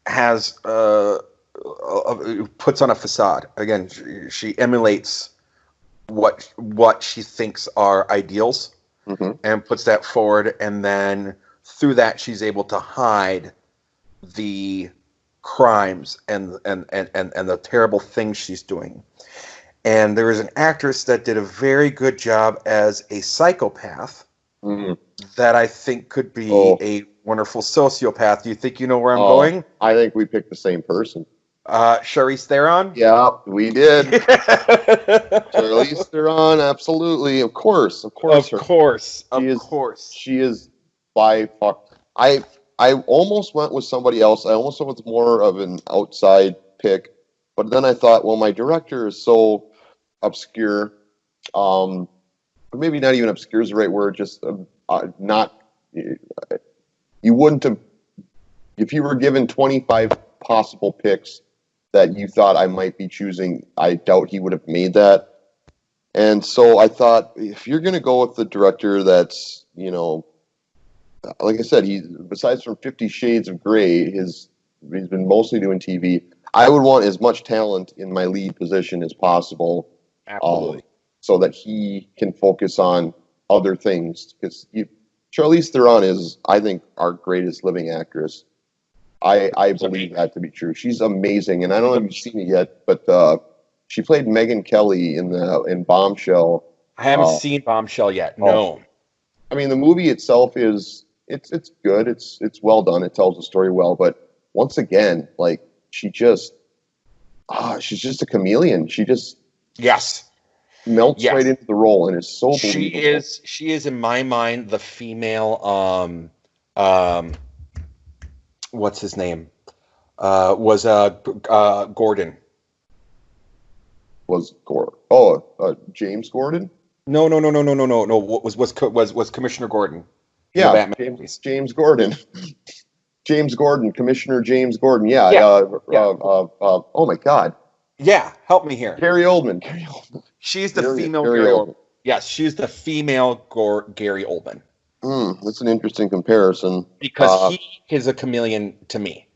has puts on a facade. Again, she emulates what she thinks are ideals, Mm-hmm. and puts that forward, and then through that she's able to hide the crimes and the terrible things she's doing. And there is an actress that did a very good job as a psychopath that I think could be a wonderful sociopath. Do you think you know where I'm going? I think we picked the same person. Charlize Theron? Yeah, we did. Charlize Theron, absolutely. Of course. Of course. She is by far. I almost went with somebody else. I almost went with more of an outside pick. But then I thought, well, my director is so obscure. Maybe not even obscure is the right word. Just not. You wouldn't have, if you were given 25 possible picks that you thought I might be choosing, I doubt he would have made that. And so I thought, if you're going to go with the director that's, like I said, besides from 50 Shades of Grey, he's been mostly doing TV. I would want as much talent in my lead position as possible. Absolutely. So that he can focus on other things. Because Charlize Theron is, I think, our greatest living actress. I believe that to be true. She's amazing, and I don't know if you've seen it yet, but she played Megyn Kelly in Bombshell. I haven't seen Bombshell yet. No. I mean, the movie itself it's good. It's well done. It tells the story well, but once again, like she's just a chameleon. She just melts right into the role and is so believable. She is in my mind the female what's his name? Was Gordon. Was Gordon? James Gordon? No. Was Commissioner Gordon? Yeah, James Gordon. James Gordon, Commissioner James Gordon. Yeah. Oh my God. Yeah, help me here. Gary Oldman. She's the female Gary Oldman. Yes, she's the female Gary Oldman. That's an interesting comparison. Because he is a chameleon to me.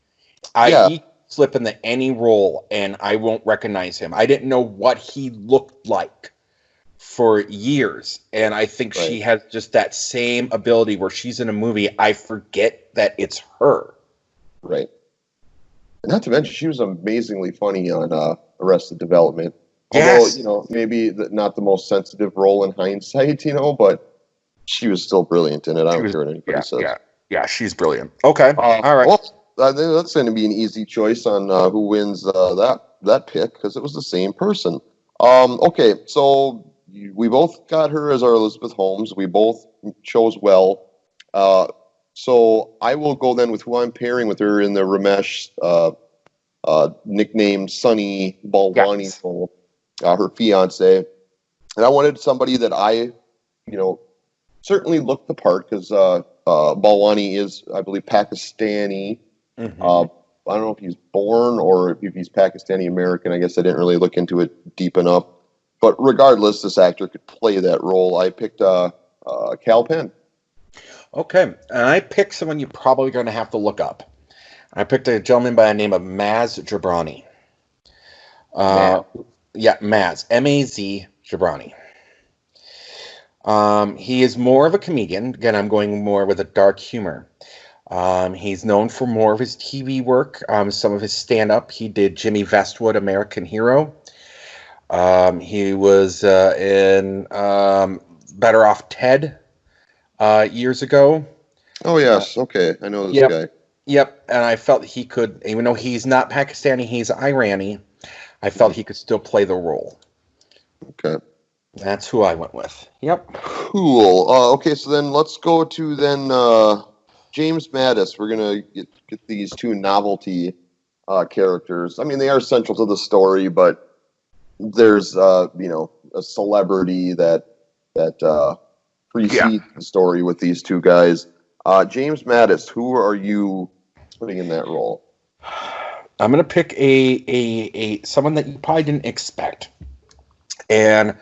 He slip into any role and I won't recognize him. I didn't know what he looked like for years. And I think she has just that same ability where she's in a movie, I forget that it's her. Right. And not to mention, she was amazingly funny on Arrested Development. Yes. Although, maybe not the most sensitive role in hindsight, but she was still brilliant in it. I don't care what anybody says. Yeah, she's brilliant. Okay. All right. Well, I think that's going to be an easy choice on who wins that pick, because it was the same person. Okay, so we both got her as our Elizabeth Holmes. We both chose well. So I will go then with who I'm pairing with her in the Ramesh nicknamed Sunny Balwani role, her fiance. And I wanted somebody that I, certainly looked the part, because Balwani is, I believe, Pakistani. Mm-hmm. I don't know if he's born or if he's Pakistani American. I guess I didn't really look into it deep enough. But regardless, this actor could play that role. I picked Kal Penn. Okay, and I picked someone you're probably going to have to look up. I picked a gentleman by the name of Maz Jobrani. Maz, M-A-Z Jobrani. He is more of a comedian. Again, I'm going more with a dark humor. He's known for more of his TV work, some of his stand-up. He did Jimmy Westwood, American Hero. He was in Better Off Ted years ago. Oh yes, okay, I know this Yep, guy. yep. And I felt he could, even though he's not Pakistani, he's Irani. I felt he could still play the role. Okay. That's who I went with. Yep. Cool. Okay, so then let's go to James Mattis. We're gonna get these two novelty characters. I mean, they are central to the story, but there's a celebrity that precedes the story with these two guys. James Mattis, who are you putting in that role? I'm gonna pick a someone that you probably didn't expect, and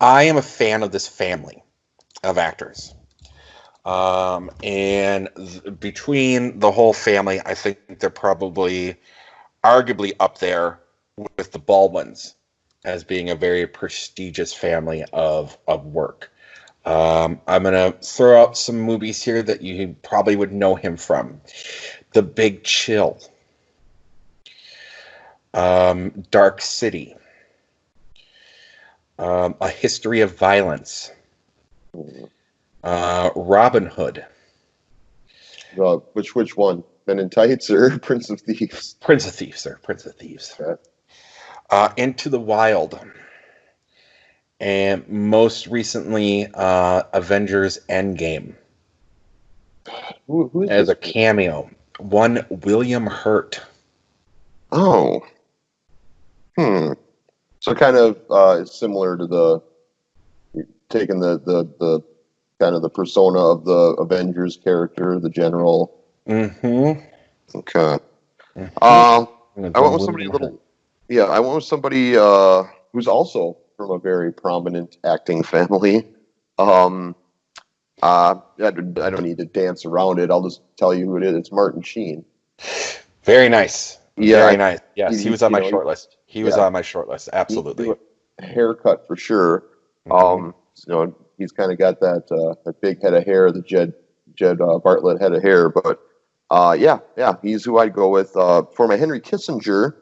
I am a fan of this family of actors. Between the whole family, I think they're probably arguably up there with the Baldwins as being a very prestigious family of work. I'm going to throw out some movies here that you probably would know him from. The Big Chill. Dark City. A History of Violence. Robin Hood. Which one? Men in Tights or Prince of Thieves? Prince of Thieves, sir. Prince of Thieves. Okay. Into the Wild. And most recently, Avengers Endgame. Who is as this a cameo. One William Hurt. Oh. So kind of similar to taking the kind of the persona of the Avengers character, the general. Mm-hmm. Okay. Mm-hmm. I went with somebody I went with somebody who's also from a very prominent acting family. I don't need to dance around it. I'll just tell you who it is. It's Martin Sheen. Very nice. Yeah, Very nice. Yes, he was on my short list. He was on my short list. Absolutely. Haircut for sure. Mm-hmm. He's kind of got that big head of hair, the Jed Bartlett head of hair. But yeah, he's who I'd go with for my Henry Kissinger.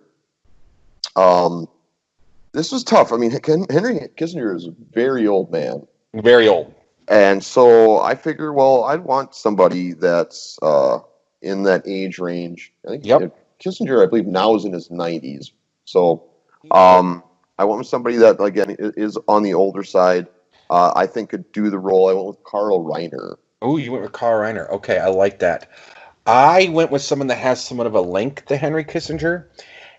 This was tough. I mean, Henry Kissinger is a very old man. Very old. And so I figure, well, I'd want somebody that's in that age range. I think Kissinger, I believe, now is in his 90s. So I went with somebody that, again, is on the older side. I think could do the role. I went with Carl Reiner. Oh, you went with Carl Reiner. Okay, I like that. I went with someone that has somewhat of a link to Henry Kissinger,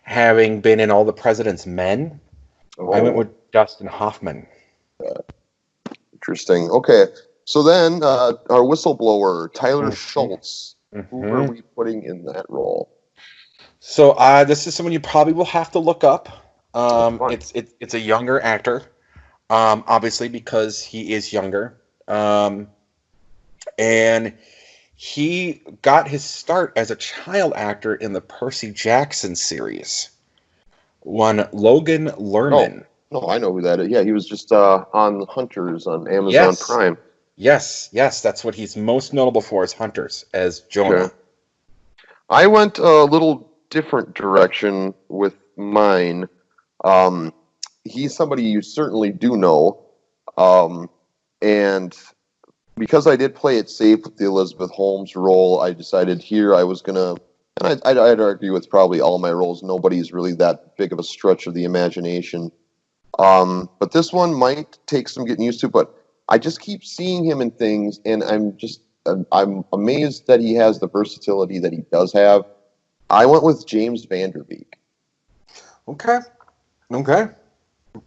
having been in All the President's Men. Oh. I went with Dustin Hoffman. Interesting. Okay, so then our whistleblower, Tyler Schultz. Who are we putting in that role? So this is someone you probably will have to look up. It's a younger actor, obviously because he is younger, and he got his start as a child actor in the Percy Jackson series. One Logan Lerman. No, I know who that is. Yeah, he was just on Hunters on Amazon Prime. Yes, that's what he's most notable for, is Hunters, as Jonah. Okay. I went a little different direction with mine. He's somebody you certainly do know. And because I did play it safe with the Elizabeth Holmes role, I decided here I was going to, and I'd argue with probably all my roles, nobody's really that big of a stretch of the imagination. But this one might take some getting used to, but I just keep seeing him in things, and I'm amazed that he has the versatility that he does have. I went with James Van Der Beek. Okay.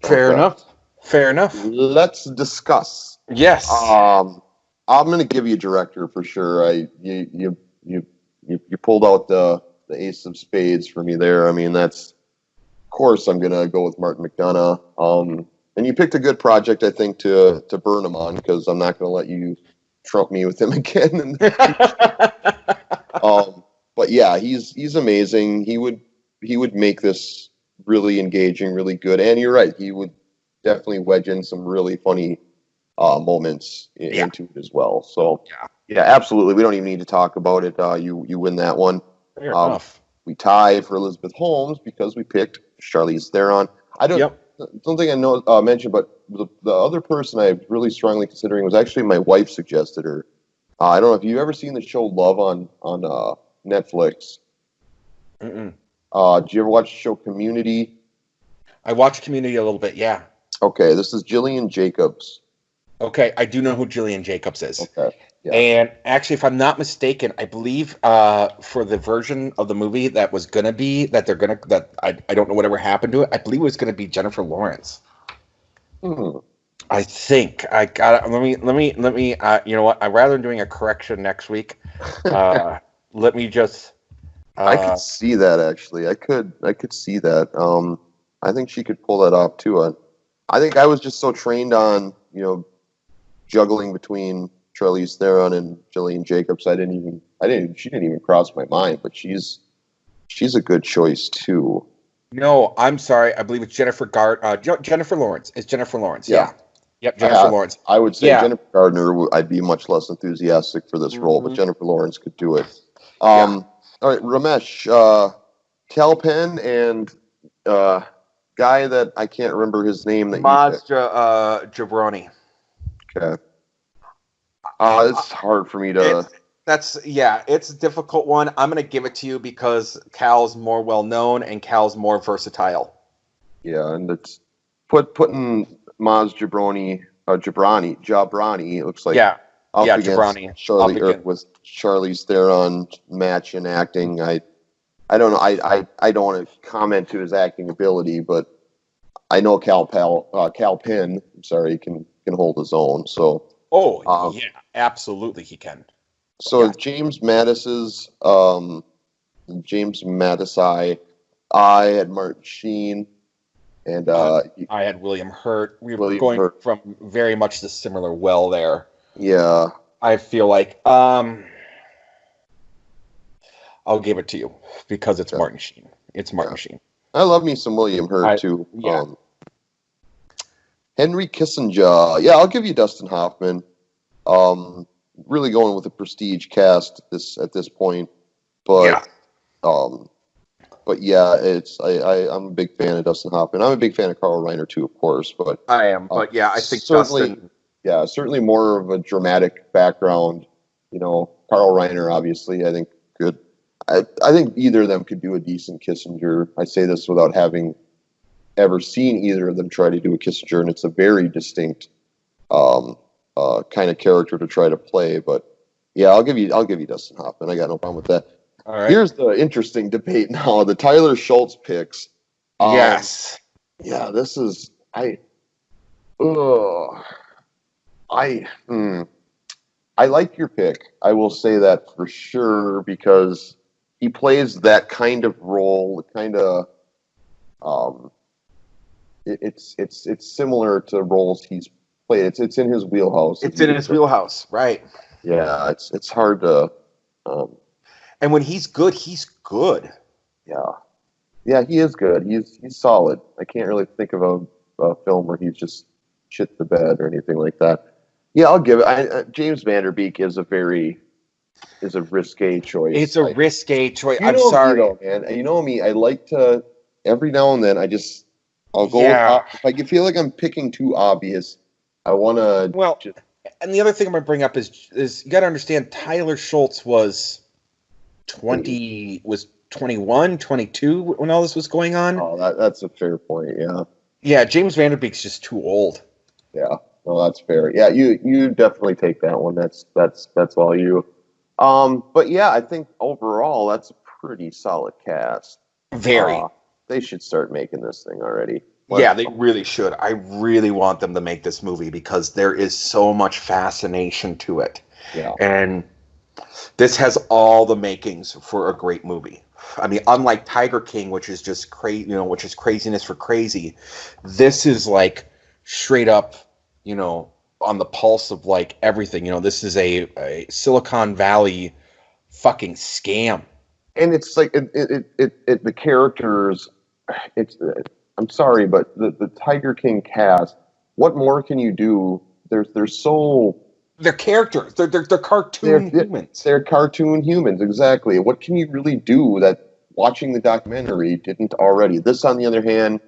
Fair enough. Let's discuss. Yes. I'm going to give you a director for sure. You pulled out the ace of spades for me there. I mean, of course I'm going to go with Martin McDonagh. And you picked a good project, I think, to burn him on, because I'm not going to let you trump me with him again. But yeah, he's amazing. He would make this really engaging, really good. And you're right, he would definitely wedge in some really funny moments into it as well. So Yeah, absolutely. We don't even need to talk about it. You win that one. Fair Um, enough. we tie for Elizabeth Holmes because we picked Charlize Theron. I Yep. don't think I know mentioned, but the other person I was really strongly considering was actually my wife suggested her. I don't know if you've ever seen the show Love on Netflix. Mm-mm. Did you ever watch the show Community? I watched Community a little bit. Yeah. Okay, this is Gillian Jacobs. Okay, I do know who Jillian Jacobs is. Okay, yeah. And actually, if I'm not mistaken, I believe for the version of the movie that was gonna be that I don't know whatever happened to it. I believe it was gonna be Jennifer Lawrence. Hmm. I think I got it. Let me. You know what? I'm rather than doing a correction next week. Let me just. I could see that actually. I could see that. I think she could pull that off too. I think I was just so trained on juggling between Charlize Theron and Gillian Jacobs. She didn't even cross my mind. But she's a good choice too. No, I'm sorry. I believe it's Jennifer Lawrence. It's Jennifer Lawrence. Yeah, Yeah. Yep. Jennifer Lawrence. I would say Yeah. Jennifer Gardner. I'd be much less enthusiastic for this role, but Hmm. Jennifer Lawrence could do it. Yeah. All right, Ramesh, Cal Penn and guy that I can't remember his name that you picked. Jabroni. Okay. It's hard for me to. It's a difficult one. I'm gonna give it to you because Cal's more well known and Cal's more versatile. Yeah, and it's putting Maz Jabrani. It looks like Yeah, up yeah, against Jabroni. With Charlize Theron match in acting. I don't know. I don't want to comment to his acting ability, but I know Cal Penn. I'm sorry, can hold his own. So. Oh Um, yeah, absolutely he can. So Yeah, James Mattis, I had Martin Sheen and I had William Hurt. We were William going Hurt. from very much the similar well there. Yeah, I feel like I'll give it to you because it's yeah, Martin Sheen. It's Martin yeah. Sheen. I love me some William Hurt too. Yeah. Henry Kissinger. Yeah, I'll give you Dustin Hoffman. Um, really going with a prestige cast at this point, Yeah. but yeah, I'm a big fan of Dustin Hoffman. I'm a big fan of Carl Reiner too, of course, but I am, but yeah, I think certainly, Dustin. yeah, certainly more of a dramatic background. Carl Reiner, obviously, I think good. I think either of them could do a decent Kissinger. I say this without having ever seen either of them try to do a Kissinger, and it's a very distinct kind of character to try to play. But yeah, I'll give you Dustin Hoffman. I got no problem with that. All right. Here's the interesting debate now: the Tyler Schultz picks. Yes. Yeah, this is ugh. I like your pick. I will say that for sure because he plays that kind of role, kind of it's similar to roles he's played. It's in his wheelhouse. It's in his wheelhouse, right? Yeah, it's hard to. And when he's good, he's good. Yeah, he is good. He's solid. I can't really think of a film where he's just shit the bed or anything like that. Yeah, I'll give it. James Van Der Beek is a risque choice. It's a risque choice. You I'm know sorry, me though, man. You know me. I like to every now and then. I'll go Yeah. with, if I feel like I'm picking too obvious. I want to. Well, and the other thing I'm going to bring up is you got to understand Tyler Schultz was 21, 22 when all this was going on. Oh, that's a fair point. Yeah. Yeah, James Van Der Beek's just too old. Yeah. Well, that's fair. Yeah, you definitely take that one. That's all you. But yeah, I think overall that's a pretty solid cast. Very. They should start making this thing already. Yeah, they really should. I really want them to make this movie because there is so much fascination to it. Yeah. And this has all the makings for a great movie. I mean, unlike Tiger King, which is just crazy, which is craziness for crazy, this is like straight up, on the pulse of like everything. This is a Silicon Valley fucking scam. And it's like the characters. I'm sorry, but the Tiger King cast. What more can you do? They're so They're characters. They're cartoon humans. They're cartoon humans, exactly. What can you really do that watching the documentary didn't already? This, on the other hand,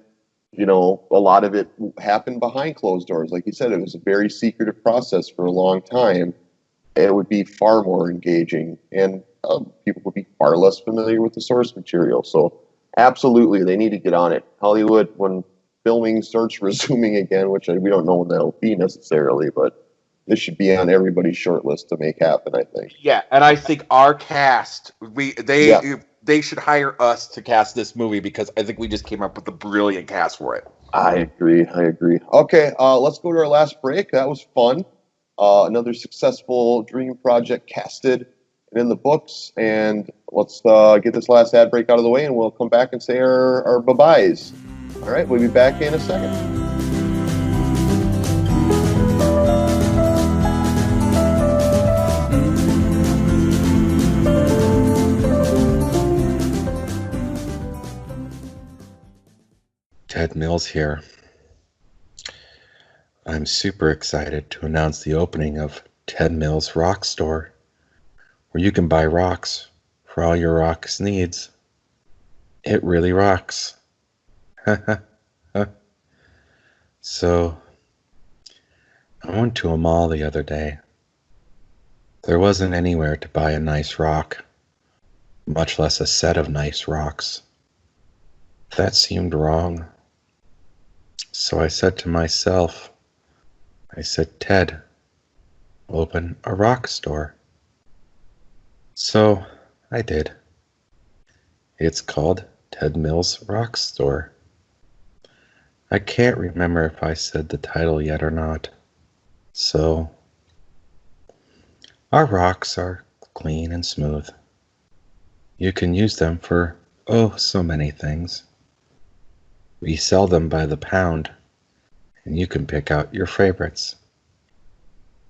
a lot of it happened behind closed doors. Like you said, it was a very secretive process for a long time. It would be far more engaging, and people would be far less familiar with the source material. So, absolutely, they need to get on it. Hollywood, when filming starts resuming again, which we don't know when that'll be necessarily, but this should be on everybody's short list to make happen, I think. Yeah, and I think our cast, Yeah. they should hire us to cast this movie because I think we just came up with a brilliant cast for it. I agree. Okay, let's go to our last break. That was fun. Another successful dream project casted and in the books. And let's get this last ad break out of the way, and we'll come back and say our bye-byes. All right, we'll be back in a second. Ted Mills here. I'm super excited to announce the opening of Ted Mills Rock Store, where you can buy rocks for all your rocks needs. It really rocks. So, I went to a mall the other day. There wasn't anywhere to buy a nice rock, much less a set of nice rocks. That seemed wrong. So I said to myself, Ted, open a rock store. So I did. It's called Ted Mills Rock Store. I can't remember if I said the title yet or not. So, our rocks are clean and smooth. You can use them for, so many things. We sell them by the pound, and you can pick out your favorites.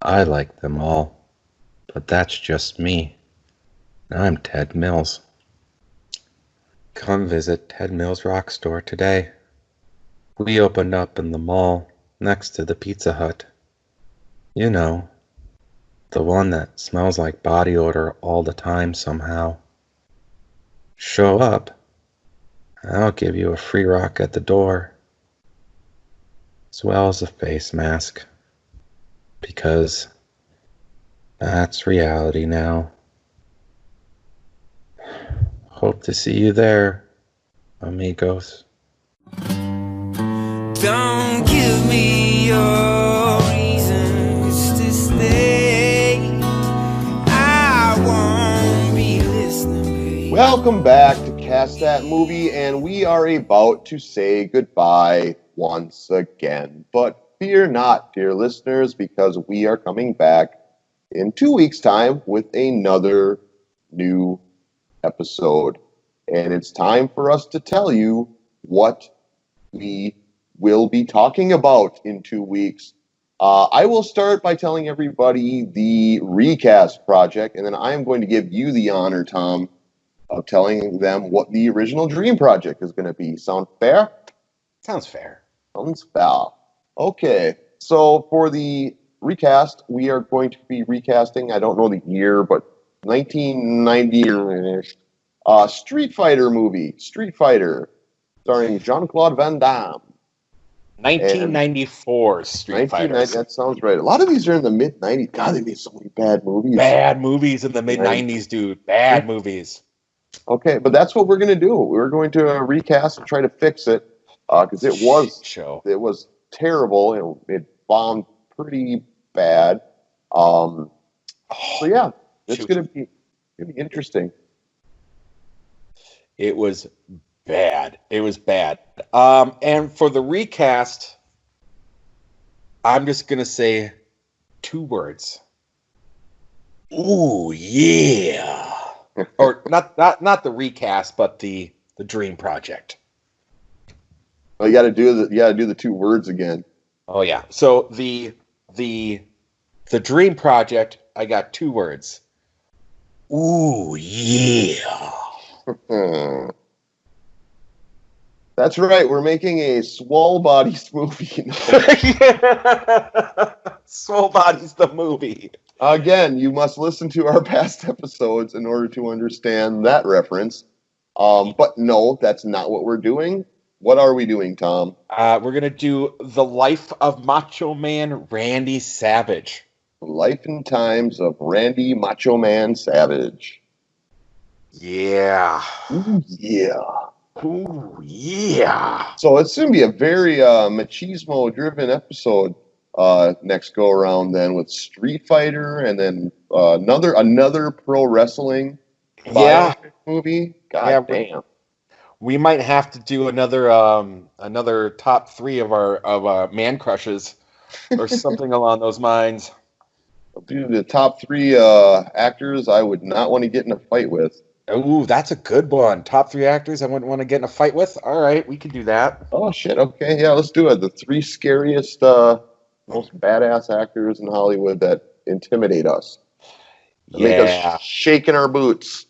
I like them all, but that's just me. I'm Ted Mills. Come visit Ted Mills Rock Store today. We opened up in the mall next to the Pizza Hut. You know, the one that smells like body odor all the time somehow. Show up. I'll give you a free rock at the door, as well as a face mask, because that's reality now. Hope to see you there, amigos. Don't give me your reasons to stay. I won't be listening. Welcome back to Cast That Movie, and we are about to say goodbye once again. But fear not, dear listeners, because we are coming back in 2 weeks' time with another new episode. And it's time for us to tell you what we will be talking about in 2 weeks. I will start by telling everybody the recast project, and then I am going to give you the honor, Tom, of telling them what the original dream project is going to be. Sound fair? Sounds fair. Sounds fair. Okay, so for the recast, we are going to be recasting, I don't know the year, but 1990 Street Fighter movie, Street Fighter, starring Jean-Claude Van Damme. 1994 Street Fighter. That sounds right. A lot of these are in the mid-90s. God, they made so many bad movies. Bad movies in the mid-90s, dude. Bad movies. Okay, but that's what we're going to do. We're going to recast and try to fix it because it was terrible. It bombed pretty bad. So yeah, it's going to be interesting. It was bad. And for the recast, I'm just going to say 2 words. Ooh, yeah. Or not the recast, but the dream project. Well, you got to do the 2 words again. Oh yeah. So the dream project, I got 2 words. Ooh, yeah. That's right. We're making a Swole Bodies movie. Yeah. Swole Bodies, the movie. Again, you must listen to our past episodes in order to understand that reference. But no, that's not what we're doing. What are we doing, Tom? We're going to do The Life of Macho Man Randy Savage. Life and Times of Randy Macho Man Savage. Yeah. Ooh, yeah. Ooh, yeah. So it's going to be a very machismo-driven episode next go-around then with Street Fighter and then another pro wrestling biopic movie. God damn. We might have to do another top 3 of our man crushes or something along those lines. Dude, the top 3 actors I would not want to get in a fight with. Ooh, that's a good one. Top 3 actors I wouldn't want to get in a fight with. All right, we can do that. Oh shit! Okay, yeah, let's do it. The 3 scariest, most badass actors in Hollywood that intimidate us, make us shake in our boots.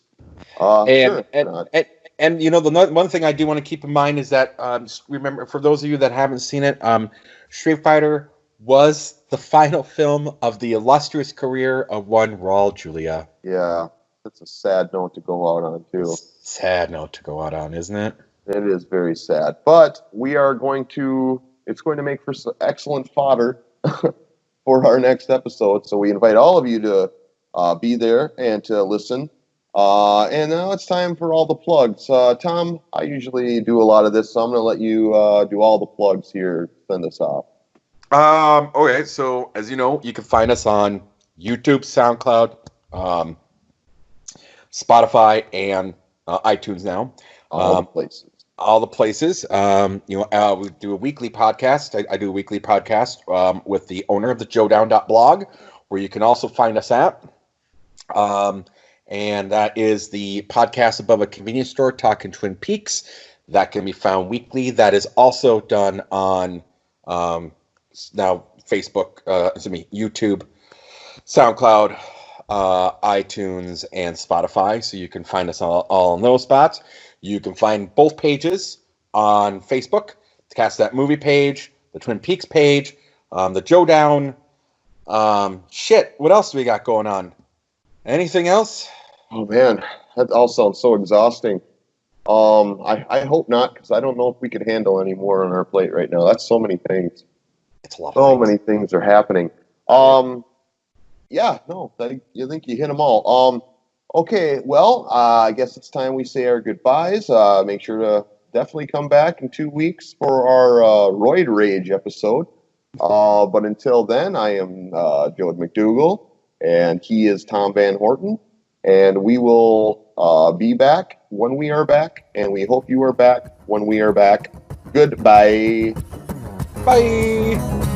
And you know, the one thing I do want to keep in mind is that remember, for those of you that haven't seen it, Street Fighter was the final film of the illustrious career of one Raul Julia. Yeah, that's a sad note to go out on too. Sad note to go out on, isn't it? It is very sad, but we are going to. It's going to make for some excellent fodder for our next episode. So we invite all of you to be there and to listen. And now it's time for all the plugs. Tom, I usually do a lot of this, so I'm going to let you do all the plugs here. Send us off. Okay, so as you know, you can find us on YouTube, SoundCloud, Spotify, and iTunes now. All the places. All the places. We do a weekly podcast. I do a weekly podcast with the owner of the joedown.blog, where you can also find us at. And that is the podcast above a convenience store, Talking Twin Peaks. That can be found weekly. That is also done on now Facebook, YouTube, SoundCloud, iTunes, and Spotify. So you can find us all in those spots. You can find both pages on Facebook. The Cast That Movie page, the Twin Peaks page, the Joe Down. What else do we got going on? Anything else? Oh man, that all sounds so exhausting. I hope not, because I don't know if we could handle any more on our plate right now. That's so many things. It's a lot. So many things are happening. Yeah, no, I think you hit them all. Okay, well, I guess it's time we say our goodbyes. Make sure to definitely come back in 2 weeks for our Roid Rage episode. But until then, I am Joe McDougall, and he is Tom Van Horton. And we will be back when we are back, and we hope you are back when we are back. Goodbye. Bye.